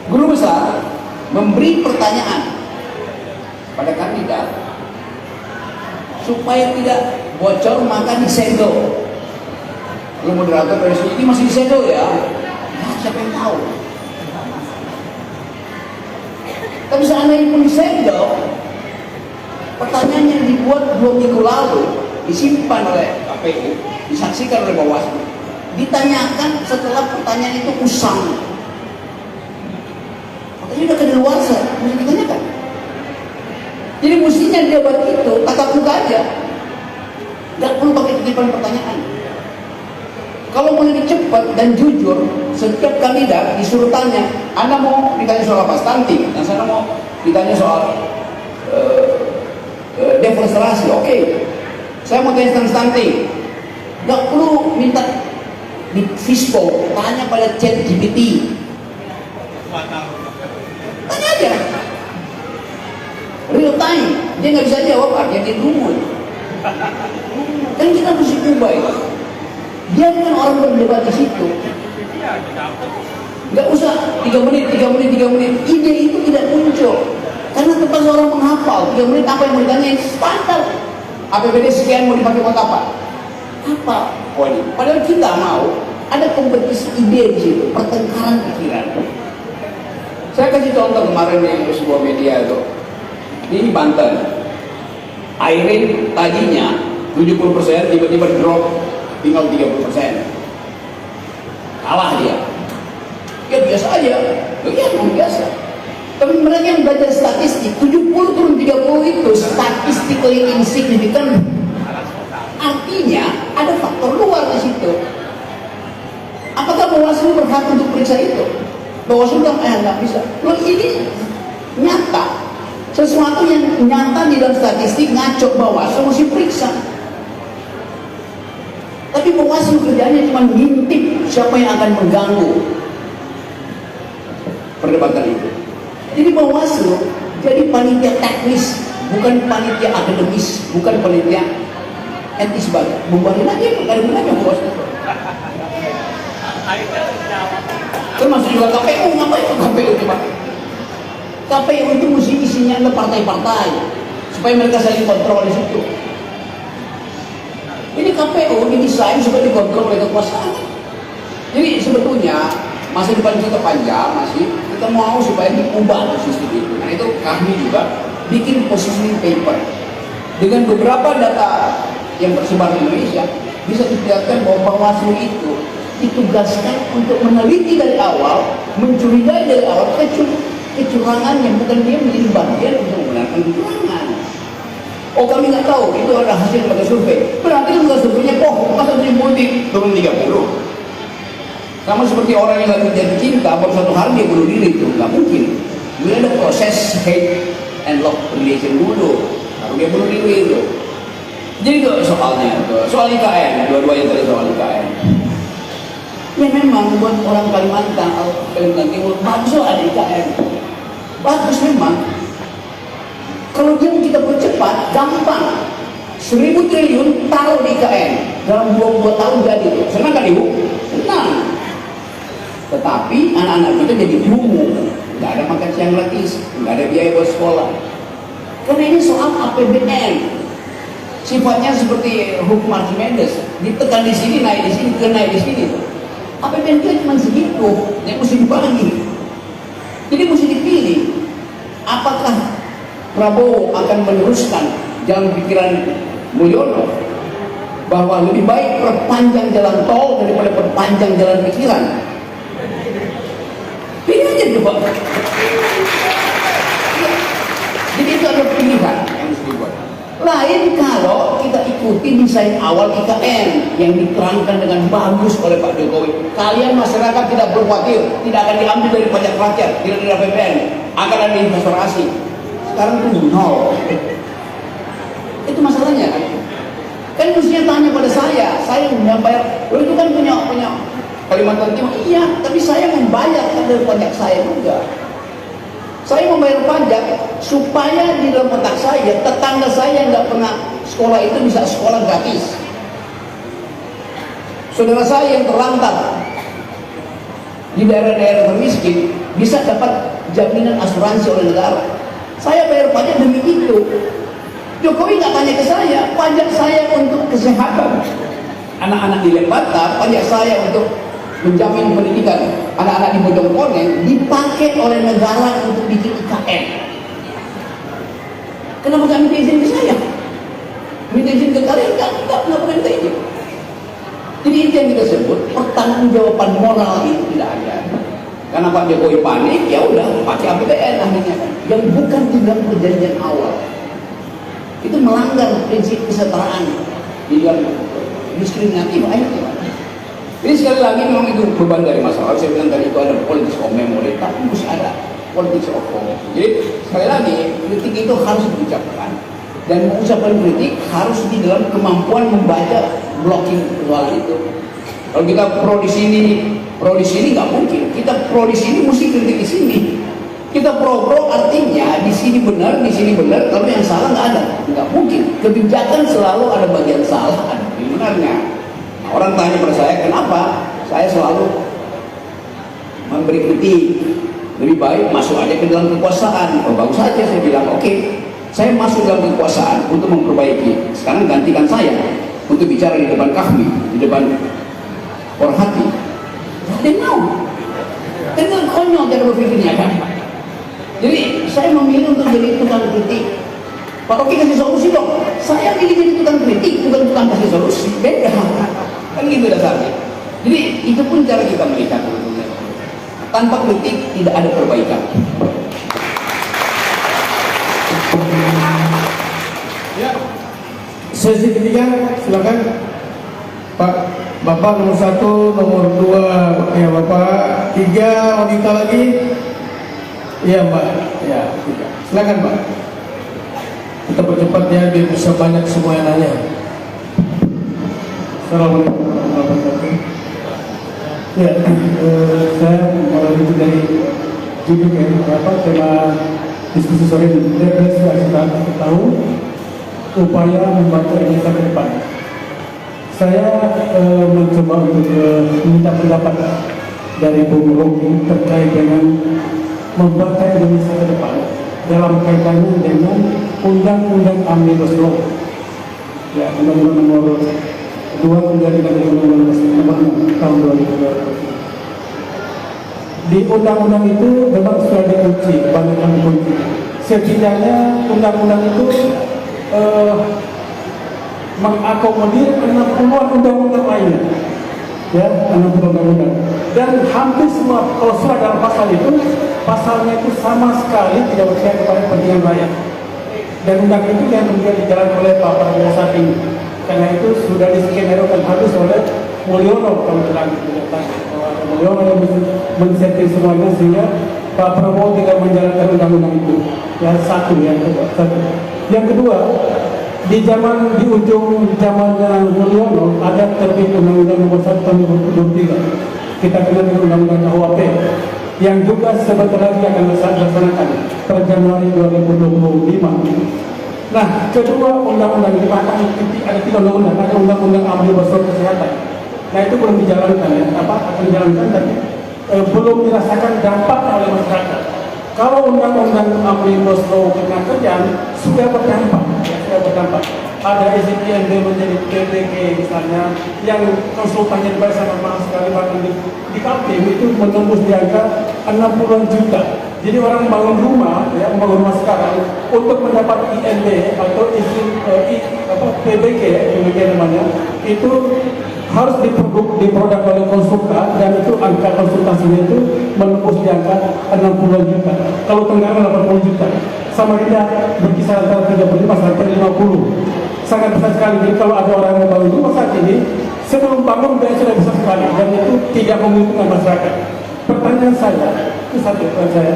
A: Guru besar memberi pertanyaan pada kandidat supaya tidak bocor, maka disegel. Kalau moderator dari sini, ini masih disegel ya? Nah, siapa yang tahu? Tapi seandainya pun disegel, pertanyaan yang dibuat 2 minggu lalu disimpan oleh KPU, disaksikan oleh Bawaslu, ditanyakan setelah pertanyaan itu usang. Makanya udah kedaluarsa, mesti ditanyakan. Jadi mestinya dia buat itu tatap muka aja, nggak perlu pakai titipan pertanyaan. Kalau mau lebih cepat dan jujur, setiap kandidat disuruh tanya, Anda mau ditanya soal apa? Stunting. Dan saya mau ditanya soal deforestasi. Oke. Saya mau tanya tentang stunting. Nggak perlu minta di Fishbowl, tanya pada ChatGPT. Tanya aja. Real time. Dia nggak bisa jawab, artinya dia dungu. Kan kita mesti ubah itu. Biarkan orang berdebat di situ. Nggak usah 3 menit. Ide itu tidak muncul. Karena terpaksa orang menghafal 3 menit apa yang mau ditanyain standar. APBD sekian mau dipakai buat apa? Apa poin? Padahal kita mau ada kompetisi ide di situ, pertengkaran pikiran. Saya kasih contoh kemarin di sebuah media itu. Ini Banten. Airin tadinya 70% tiba-tiba drop tinggal 30%. Kalah dia. Ya biasa aja. Ya memang biasa. Tapi mereka yang belajar statistik 70 turun 30 itu statistically insignificant. Artinya ada faktor luar di situ. Apakah Bawaslu berhak untuk periksa itu? Bawaslu bilang nggak bisa. Loh ini nyata. Sesuatu yang nyata di dalam statistik ngaco Bawaslu mesti periksa. Tapi Bawaslu kerjanya cuma ngintip siapa yang akan mengganggu perdebatan itu. Jadi Bawaslu jadi panitia teknis, bukan panitia akademis, bukan panitia etis banget. Bubarin aja, nggak ada gunanya Bawaslu. Termasuk juga KPU, ngapain KPU coba? KPU itu mesti isinya adalah partai-partai supaya mereka saling kontrol di situ. Ini KPU didesain supaya dikontrol oleh kekuasaan. Jadi sebetulnya masa depan kita panjang, masih kita mau supaya diubah sistem itu. Nah itu kami juga bikin positioning paper dengan beberapa data yang tersebar di Indonesia, bisa dilihatkan bahwa Bawaslu itu ditugaskan untuk meneliti dari awal, mencurigai dari awal kecurangannya, bukan dia menjadi bagian untuk membenarkan kecurangan. Oh kami nggak tahu, itu ada hasil pada survei. Berarti lembaga surveinya bohong, masa dari politik turun 30. Sama seperti orang yang lagi jatuh cinta, baru 1 hari dia bunuh diri, itu nggak mungkin. Dia ada proses hate and love relation dulu, baru dia bunuh diri itu. Jadi itu soalnya, soal IKN, dua-duanya tadi soal IKN. Ya memang buat orang Kalimantan Timur bagus ada IKN, bagus memang. Kalau dia kita percepat, gampang. 1.000 triliun taruh di IKN dalam 22 tahun jadi itu. Senang kan ibu? Senang. Tetapi anak-anak kita jadi dungu, nggak ada makan siang gratis, nggak ada biaya buat sekolah. Karena ini soal APBN. Sifatnya seperti hukum Archimedes, ditekan di sini, naik di sini, naik di sini. APBN kita cuma segitu, yang mesti dibagi. Jadi mesti dipilih. Apakah Prabowo akan meneruskan jalan pikiran Mulyono bahwa lebih baik perpanjang jalan tol daripada perpanjang jalan pikiran? Pilih aja coba. Jadi itu ada pilihan yang mesti dibuat. Lain kalau kita ikuti desain awal IKN yang diterangkan dengan bagus oleh Pak Jokowi. Kalian masyarakat tidak perlu khawatir, tidak akan diambil dari pajak rakyat, tidak dari APBN, akan ada investor asing. Sekarang itu 0. Itu masalahnya kan? Kan mestinya tanya pada saya yang bayar. Lo itu kan punya Kalimantan Timur, iya, tapi saya membayar kan dari pajak saya juga. Saya membayar pajak supaya di dalam otak saya, tetangga saya yang nggak pernah sekolah itu bisa sekolah gratis. Saudara saya yang terlantar di daerah-daerah termiskin bisa dapat jaminan asuransi oleh negara. Saya bayar pajak demi itu. Jokowi nggak tanya ke saya, pajak saya untuk kesehatan anak-anak di Lembata, pajak saya untuk menjamin pendidikan anak-anak di Bojongkoneng dipakai oleh negara untuk bikin IKN. Kenapa nggak minta izin ke saya? Minta izin ke kalian? Nggak pernah minta izin. Jadi itu yang kita sebut pertanggungjawaban moral itu tidak ada. Karena Pak Jokowi panik, ya udah pakai APBN akhirnya kan. Yang bukan di dalam perjanjian awal. Itu melanggar prinsip kesetaraan di dalam diskriminatif akhirnya. Jadi sekali lagi memang itu beban dari masalah. Saya bilang tadi itu ada politics of memory, tapi mesti ada politics of hope. Jadi sekali lagi kritik itu harus diucapkan, dan mengucapkan kritik harus di dalam kemampuan membaca blocking persoalan itu. Kalau kita pro di sini nggak mungkin. Kita pro di sini mesti kritik di sini. Kita pro artinya di sini benar, kalau yang salah nggak ada, nggak mungkin. Kebijakan selalu ada bagian salah, ada bagian benarnya. Nah, orang tanya pada saya, kenapa saya selalu memberi kritik? Lebih baik masuk aja ke dalam kekuasaan. Oh, bagus saja, saya bilang oke. Saya masuk dalam kekuasaan untuk memperbaiki. Sekarang gantikan saya untuk bicara di depan kami, di depan orang hati. Dia mau. Kan konyol cara berpikirnya kan. Jadi saya memilih untuk jadi tukang kritik. Pak Rocky kasih solusi dong. Saya pilih jadi tukang kritik, bukan tukang kasih solusi. Beda. Kan gitu dasarnya. Jadi itu pun cara kita melihat. Tanpa kritik tidak ada perbaikan.
C: Ya. Sesi ketiga, silakan Pak. Bapak nomor 1, nomor 2, ya Bapak. 3 wanita lagi. Iya Mbak. Ya, 3. Silakan Pak. Kita percepat ya biar bisa banyak semua yang nanya.
J: Assalamualaikum warahmatullahi wabarakatuh. Ya, saya melalui dari judul tema diskusi sore ini, depresi akan tahu upaya membantu Indonesia ke depan. Saya mencoba untuk meminta pendapat dari Bung Rocky terkait dengan membaca Indonesia ke depan dalam kaitannya dengan Undang-Undang Omnibus Law, ya, Undang-Undang nomor 2 menjadi Undang-Undang tahun 2020. Di undang-undang itu memang sudah dikunci, banyak yang dikunci. Setidaknya undang-undang itu mengakomodir 60-an undang-undang lainnya, ya, 60 undang-undang. Dan hampir semua kalau sudah dalam pasal itu, pasalnya itu sama sekali tidak berpihak kepada kepentingan rakyat. Dan undang itu yang kemudian dijalankan oleh Pak Prabowo saat ini. Karena itu sudah diskenariokan habis oleh Mulyono, kalau bilang Mulyono yang men-setting semuanya sehingga Pak Prabowo tidak menjalankan undang-undang itu. Yang satu, yang kedua, di ujung zaman Mulyono ada terbit Undang-Undang Nomor 1 Tahun 2023. Kita kenal dengan Undang-Undang KUHP yang juga sebentar lagi akan dilaksanakan per Januari 2025. Nah, kedua undang-undang ini ada 3 undang-undang, ada Undang-Undang Omnibus Law Kesehatan. Nah, itu belum dijalankan ya, akan dijalankan tapi belum dirasakan dampaknya oleh masyarakat. Kalau Undang-Undang Omnibus Law Ketenagakerjaan sudah berdampak, ya, sudah berdampak. Ada SIPND menjadi PPG misalnya, yang konsultannya dibayar sangat mahal sekali, bahkan di Kaltim itu menembus di angka 60 juta. Jadi orang bangun rumah, ya, membangun rumah sekarang untuk mendapat IND atau izin PBG, PBG namanya, itu harus diproduk oleh konsultan, dan itu angka konsultasinya itu menembus di angka 60 juta. Kalau Tenggara 80 juta, Samarinda berkisar antara 35 sampai 50. Sangat besar sekali. Jadi kalau ada orang yang bangun rumah saat ini, sebelum bangun dia sudah besar sekali, dan itu tidak menguntungkan masyarakat. Pertanyaan saya, itu satu pertanyaan saya,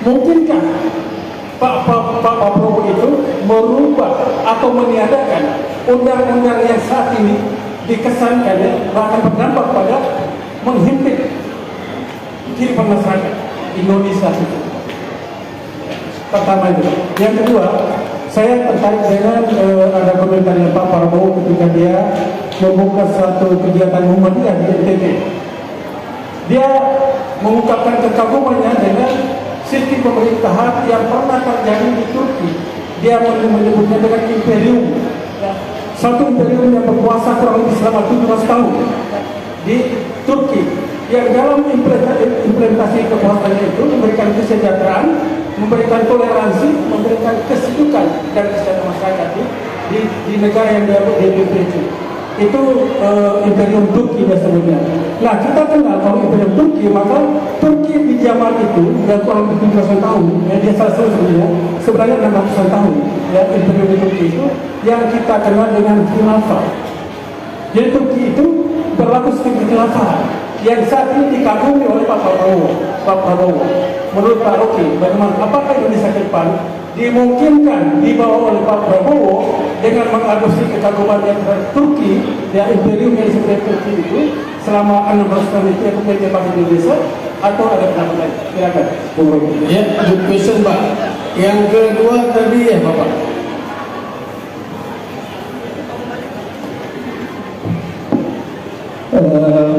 J: mungkinkah Pak Prabowo itu merubah atau meniadakan undang-undang yang saat ini dikesankan ya, bahkan berdampak pada menghimpit kehidupan masyarakat Indonesia itu? Pertama itu. Yang kedua, saya tertarik dengan ada komentar dari Pak Prabowo ketika dia membuka satu kegiatan Muhammadiyah di NTT. Dia mengungkapkan kekagumannya dengan sistem pemerintahan yang pernah terjadi di Turki. Dia menyebutnya dengan imperium, ya. Satu imperium yang berkuasa kurang lebih selama 17 tahun di Turki, yang dalam implementasi kekuasaannya itu memberikan kesejahteraan, memberikan toleransi, memberikan kesejukan dan kesejahteraan masyarakat di negara yang dia itu. Itu Imperium Turki biasanya. Nah, kita kenal kalau Imperium Turki, maka Turki di zaman itu yang kurang lebih 17 tahun, ya, dia selesai sebenarnya 600 tahun, ya, Imperium Turki itu yang kita kenal dengan khilafah. Jadi Turki itu berlaku seperti khilafah yang saat ini dikagumi oleh Pak Prabowo. Menurut Pak Rocky, bagaimana apakah Indonesia ke depan dimungkinkan dibawa oleh Pak Prabowo dengan mengadopsi kekaguman yang terhadap Turki, ya, imperium yang seperti Turki itu selama 600 tahun itu yang kemudian dipakai Indonesia, atau ada pendapat lain? Silakan.
C: Ya, good question, Pak. Yang kedua tadi ya, Bapak.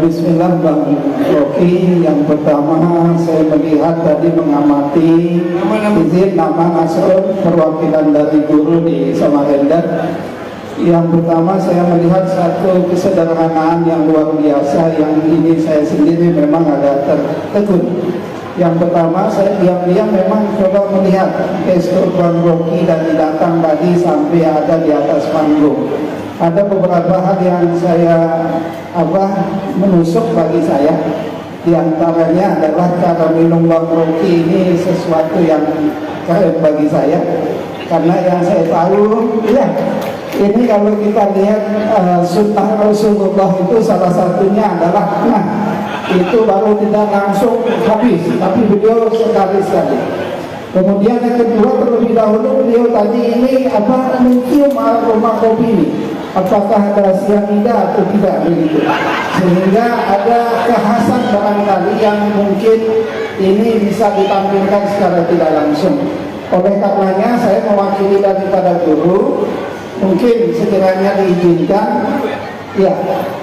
K: Bismillah Bang Rocky. Yang pertama saya melihat tadi mengamati izin nama Nasrul perwakilan dari guru di Samarinda. Yang pertama saya melihat satu kesederhanaan yang luar biasa yang ini saya sendiri memang agak tertegun. Yang pertama saya diam-diam memang coba melihat gestur Bang Rocky dari datang tadi sampai ada di atas panggung. Ada beberapa hal yang saya menusuk bagi saya. Di antaranya adalah cara minum Bang Rocky ini sesuatu yang keren bagi saya. Karena yang saya tahu, ya, ini kalau kita lihat sunnah Rasulullah itu salah satunya adalah itu baru tidak langsung habis, tapi beliau sekali-sekali. Kemudian yang kedua, terlebih dahulu beliau tadi ini mencium aroma kopi ini. Apakah ada cyanida atau tidak begitu, sehingga ada kekhasan barangkali yang mungkin ini bisa ditampilkan secara tidak langsung. Oleh karenanya saya mewakili daripada guru, mungkin sekiranya diizinkan, ya,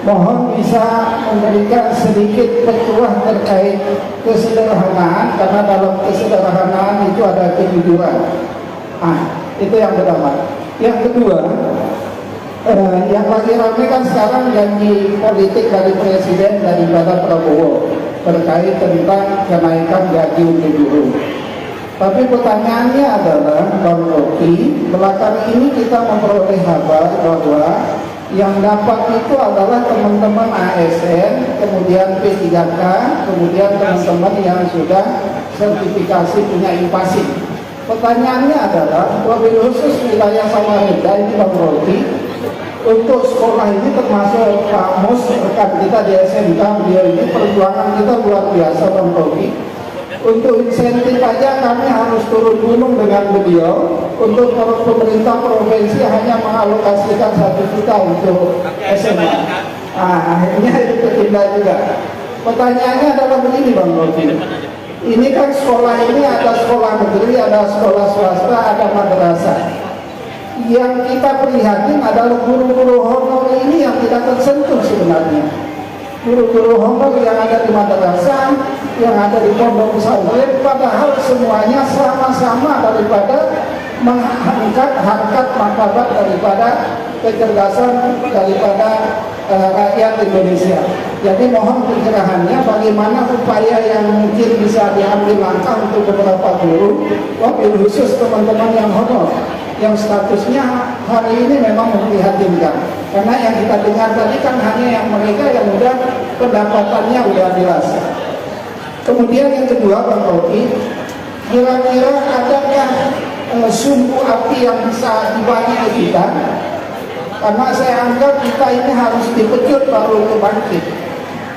K: mohon bisa memberikan sedikit petuah terkait kesederhanaan, karena dalam kesederhanaan itu ada kejujuran. Itu yang pertama. Yang kedua, yang lagi ramai kan sekarang janji politik dari Presiden daripada Prabowo terkait tentang kenaikan gaji untuk guru. Tapi pertanyaannya adalah, Bang Rocky, belakang ini kita memperoleh kabar bahwa yang dapat itu adalah teman-teman ASN, kemudian P3K, kemudian teman-teman yang sudah sertifikasi punya IPASI. Pertanyaannya adalah, wabil khusus wilayah Samarinda ini, Bang Rocky, untuk sekolah ini termasuk Pak Mus, rekan kita di SMK, beliau ini perjuangan kita luar biasa, Bang Rocky. Untuk insentif aja kami harus turun gunung dengan beliau. Untuk pemerintah provinsi hanya mengalokasikan 1 juta untuk SMA. Akhirnya itu tertunda juga. Pertanyaannya adalah begini, Bang Rocky. Ini kan sekolah ini ada sekolah negeri, ada sekolah swasta, ada madrasah. Yang kita prihatin adalah guru-guru honor ini yang tidak tersentuh sebenarnya. Guru-guru honor yang ada di madrasah, yang ada di pondok pesantren, padahal semuanya sama-sama daripada mengangkat harkat martabat daripada kecerdasan daripada rakyat Indonesia. Jadi mohon pencerahannya bagaimana upaya yang mungkin bisa diambil langkah untuk beberapa guru, wabil khusus teman-teman yang honor, yang statusnya hari ini memang memprihatinkan. Karena yang kita dengar tadi kan hanya yang mereka yang udah pendapatannya udah jelas. Kemudian yang kedua, Bang Rocky, kira-kira adakah sumbu api yang bisa dibagi ke kita? Karena saya anggap kita ini harus dipecut baru untuk bangkit.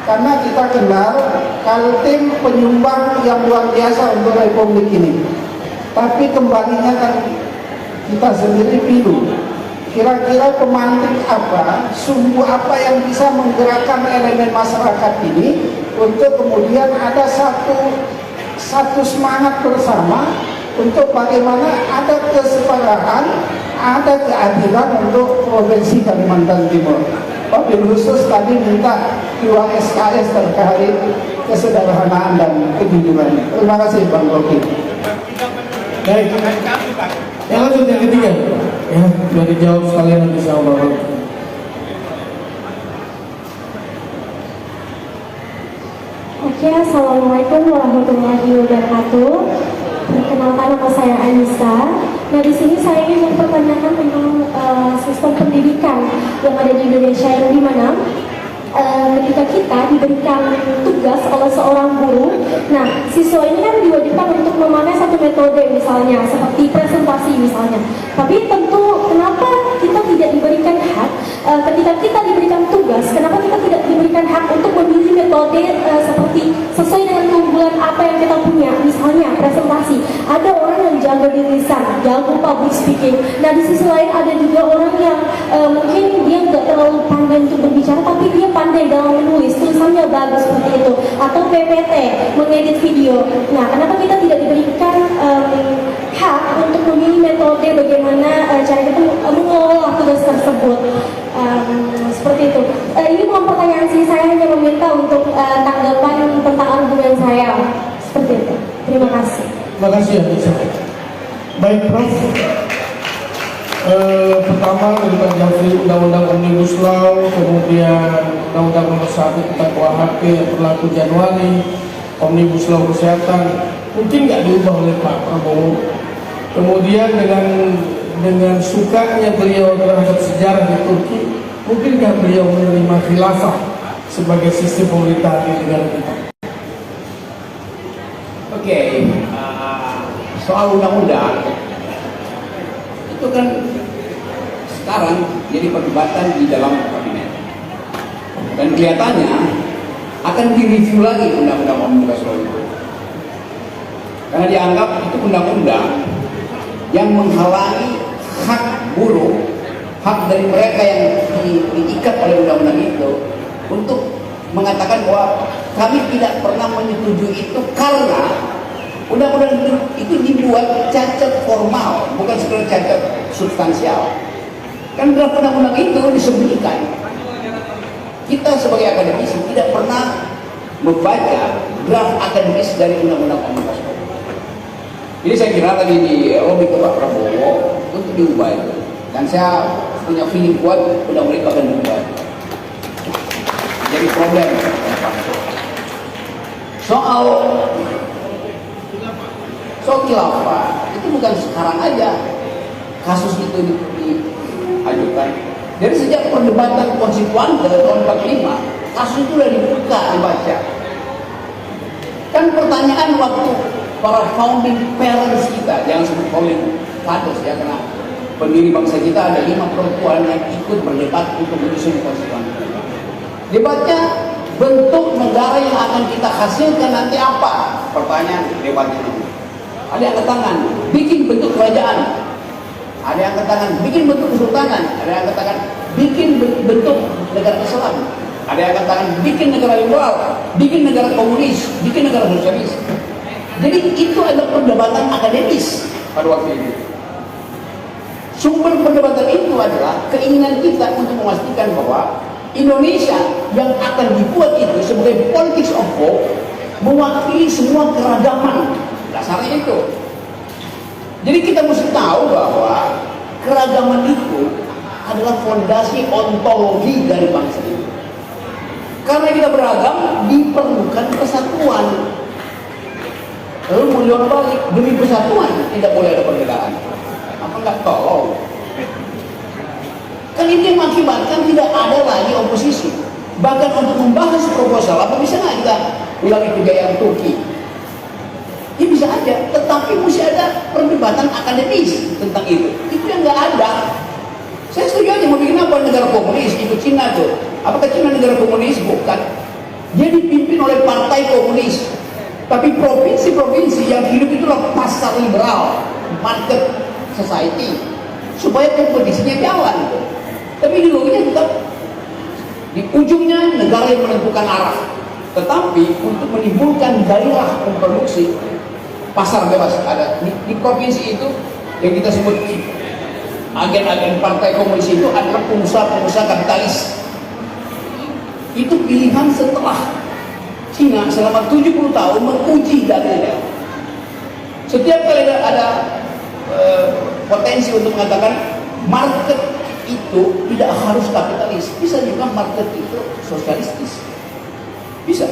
K: Karena kita kenal Kaltim penyumbang yang luar biasa untuk Republik ini. Tapi kembalinya kan kita sendiri pilu. Kira-kira pemantik apa, sumbu apa yang bisa menggerakkan elemen masyarakat ini untuk kemudian ada satu semangat bersama untuk bagaimana ada kesetaraan, ada keadilan untuk Provinsi Kalimantan Timur. Wabil khusus tadi minta 2 SKS terkait kesederhanaan dan kejujuran. Terima kasih, Bang Rocky.
C: Baik. Yang lanjut yang ketiga. Ya, sudah dijawab sekalian insyaallah.
L: Oke, assalamualaikum warahmatullahi wabarakatuh. Perkenalkan, nama saya Anissa. Nah, di sini saya ingin mempertanyakan tentang sistem pendidikan yang ada di Indonesia, yang dimana ketika kita diberikan tugas oleh seorang guru, nah siswa ini kan diwajibkan untuk memakai satu metode, misalnya seperti presentasi misalnya. Tapi tentu kenapa kita tidak diberikan hak ketika kita diberikan tugas, kenapa kita tidak diberikan hak untuk memilih metode seperti sesuai dengan keunggulan apa yang kita punya. Misalnya presentasi, ada orang yang jago di lisan, jago public speaking. Nah, di sisi lain ada juga orang yang mungkin dia nggak terlalu pandai untuk berbicara, tapi dia pandai dalam menulis, tulisannya bagus seperti itu. Atau PPT, mengedit video. Nah, kenapa kita tidak diberikan hak untuk memilih metode bagaimana cara kita mengelola tugas tersebut? Seperti itu. Ini bukan pertanyaan sih, saya hanya meminta untuk tanggapan tentang argumen saya. Seperti itu. Terima kasih.
C: Terima kasih ya. Baik, Prof. Pertama dari Pak Jafri, Undang-Undang Omnibus Law, kemudian Undang-Undang Nomor 1 tentang KUHP yang berlaku Januari, Omnibus Law Kesehatan, mungkin nggak diubah oleh Pak Prabowo. Kemudian dengan sukanya beliau terhadap sejarah di Turki, mungkinkah beliau menerima khilafah sebagai sistem pemerintahan di negara kita?
A: Oke, soal undang-undang itu kan sekarang jadi perdebatan di dalam kabinet, dan kelihatannya akan direview lagi undang-undang Omnibus Law itu, karena dianggap itu undang-undang yang menghalangi hak buruh, hak dari mereka yang diikat oleh undang-undang itu untuk mengatakan bahwa kami tidak pernah menyetujui itu karena undang-undang itu dibuat cacat formal, bukan sekedar cacat substansial. Kan draft undang-undang itu disembunyikan. Kita sebagai akademisi tidak pernah membaca draft akademis dari undang-undang Omnibus Law. Jadi saya kira tadi di lobby ke Pak Prabowo untuk diubah itu, dan saya punya feeling kuat undang-undang itu akan diubah. Jadi problem soal khilafah itu bukan sekarang aja kasus itu diajukan. Dari sejak perdebatan konstituante tahun 45, kasus itu sudah dibuka, dibaca. Kan pertanyaan waktu para founding parents kita, jangan sebut founding fathers ya, karena pendiri bangsa kita ada 5 perempuan yang ikut berdebat untuk menyusun konstituante. Debatnya, bentuk negara yang akan kita hasilkan nanti apa? Pertanyaan debatnya. Ada yang angkat tangan, bikin bentuk kerajaan. Ada yang angkat tangan, bikin bentuk kesultanan. Ada yang angkat tangan, bikin bentuk negara Islam. Ada yang angkat tangan, bikin negara liberal, bikin negara komunis, bikin negara sosialis. Jadi itu adalah perdebatan akademis pada waktu itu. Sumber perdebatan itu adalah keinginan kita untuk memastikan bahwa Indonesia yang akan dibuat itu sebagai politics of hope mewakili semua keragaman. Dasarnya itu. Jadi kita mesti tahu bahwa keragaman itu adalah fondasi ontologi dari bangsa ini. Karena kita beragam, diperlukan kesatuan. Lalu mau jawab balik, demi persatuan tidak boleh ada perbedaan. Apa enggak tolong? Kan ini yang mengakibatkan tidak ada lagi oposisi. Bahkan untuk membahas proposal, apa bisa nggak kita ulangi kejayaan Turki? Ya bisa aja, tetapi mesti ada perdebatan akademis tentang itu. Itu yang nggak ada. Saya setuju aja mau bikin apa negara komunis, ikut Cina tuh. Apakah Cina negara komunis? Bukan. Dia dipimpin oleh partai komunis. Tapi provinsi-provinsi yang hidup itulah pasar liberal, market society, supaya kompetisinya jalan. Tapi ideologinya tetap di ujungnya negara yang menentukan arah. Tetapi untuk menimbulkan gairah memproduksi, pasar bebas ada di provinsi itu yang kita sebut agen-agen partai komunis itu adalah pengusaha-pengusaha kapitalis. Itu pilihan setelah Cina selama 70 tahun menguji dalilnya. Setiap kali ada potensi untuk mengatakan market itu tidak harus kapitalis, bisa juga market itu sosialistis, bisa.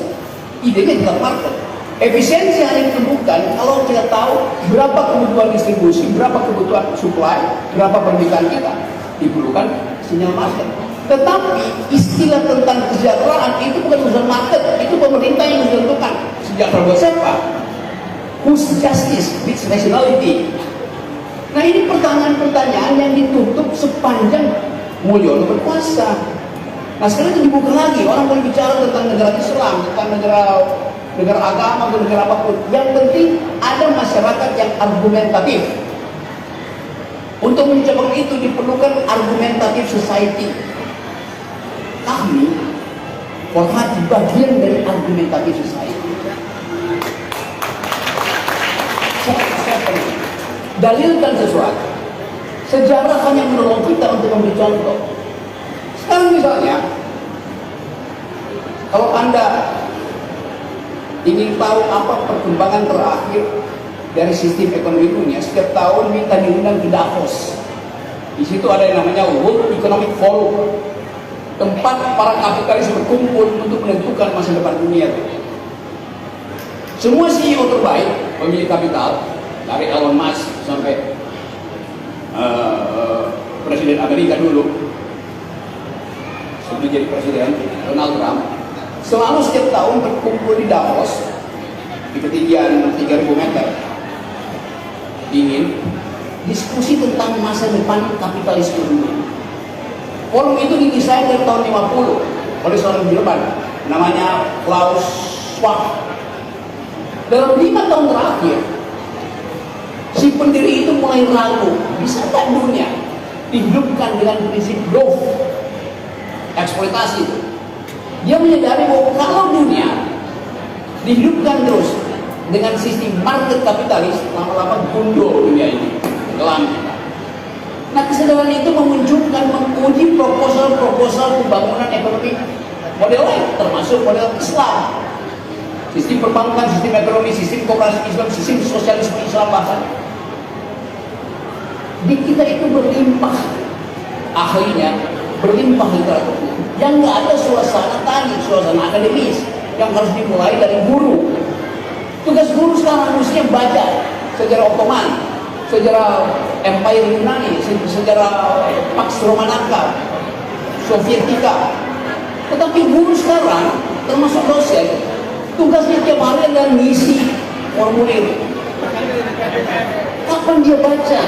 A: Idenya tetap market, Efisiensi hanya ditemukan kalau kita tahu berapa kebutuhan distribusi, berapa kebutuhan supply, berapa permintaan kita. Diperlukan sinyal market. Tetapi istilah tentang kesejahteraan itu bukan urusan market, itu pemerintah yang menentukan. Sejahtera buat siapa? Whose justice? Which nationality? Nah ini pertanyaan-pertanyaan yang ditutup sepanjang Mulyono berkuasa. Nah sekarang itu dibuka lagi, orang boleh bicara tentang negara Islam, tentang negara agama atau negara apapun. Yang penting ada masyarakat yang argumentatif. Untuk mencapai itu diperlukan argumentatif society. Kami Forhati bagian dari argumentatif society. Dalilkan sesuatu. Sejarah hanya menolong kita untuk memberi contoh. Sekarang misalnya, kalau Anda ingin tahu apa perkembangan terakhir dari sistem ekonomi dunia, setiap tahun minta diundang ke Davos. Di situ ada yang namanya World Economic Forum, tempat para kapitalis berkumpul untuk menentukan masa depan dunia. Semua CEO terbaik, pemilik kapital, dari Elon Musk sampai Presiden Amerika dulu, sebelum jadi presiden, Donald Trump, selalu setiap tahun berkumpul di Davos, di ketinggian 3.000 meter, ingin diskusi tentang masa depan kapitalis dunia. Forum itu didesain dari tahun 50 oleh seorang Jerman, namanya Klaus Schwab. Dalam 5 tahun terakhir, si pendiri itu mulai ragu, bisa tak dunia dihidupkan dengan prinsip growth, eksploitasi itu. Dia menyadari bahwa kalau dunia dihidupkan terus dengan sistem market kapitalis, lama-lama gundul dunia ini, gelam. Nah kesadaran itu memunculkan, menguji proposal-proposal pembangunan ekonomi model lain, termasuk model Islam, sistem perbankan, sistem ekonomi, sistem koperasi Islam, sistem sosialisme Islam bahkan. Di kita itu berlimpah ahlinya, berlimpah literaturnya, yang nggak ada suasana tani, suasana akademis yang harus dimulai dari guru. Tugas guru sekarang harusnya baca sejarah Ottoman, sejarah Empire Yunani, sejarah Pax Romanica, Sovietika. Tetapi guru sekarang, termasuk dosen, tugasnya tiap hari adalah ngisi formulir. Kapan dia baca?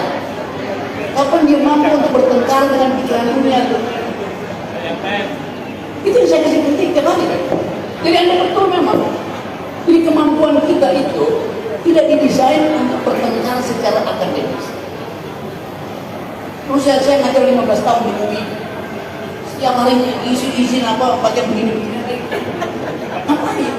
A: Kapan dia mampu untuk bertengkar dengan pikiran dunia itu? Itu yang saya kasih penting kembali. Jadi Anda betul memang. Jadi kemampuan kita itu tidak didesain untuk bertengkar secara akademis. Terus saya ngajar 15 tahun di UI. Setiap hari izin apa pakai begini-begini. Ngapain?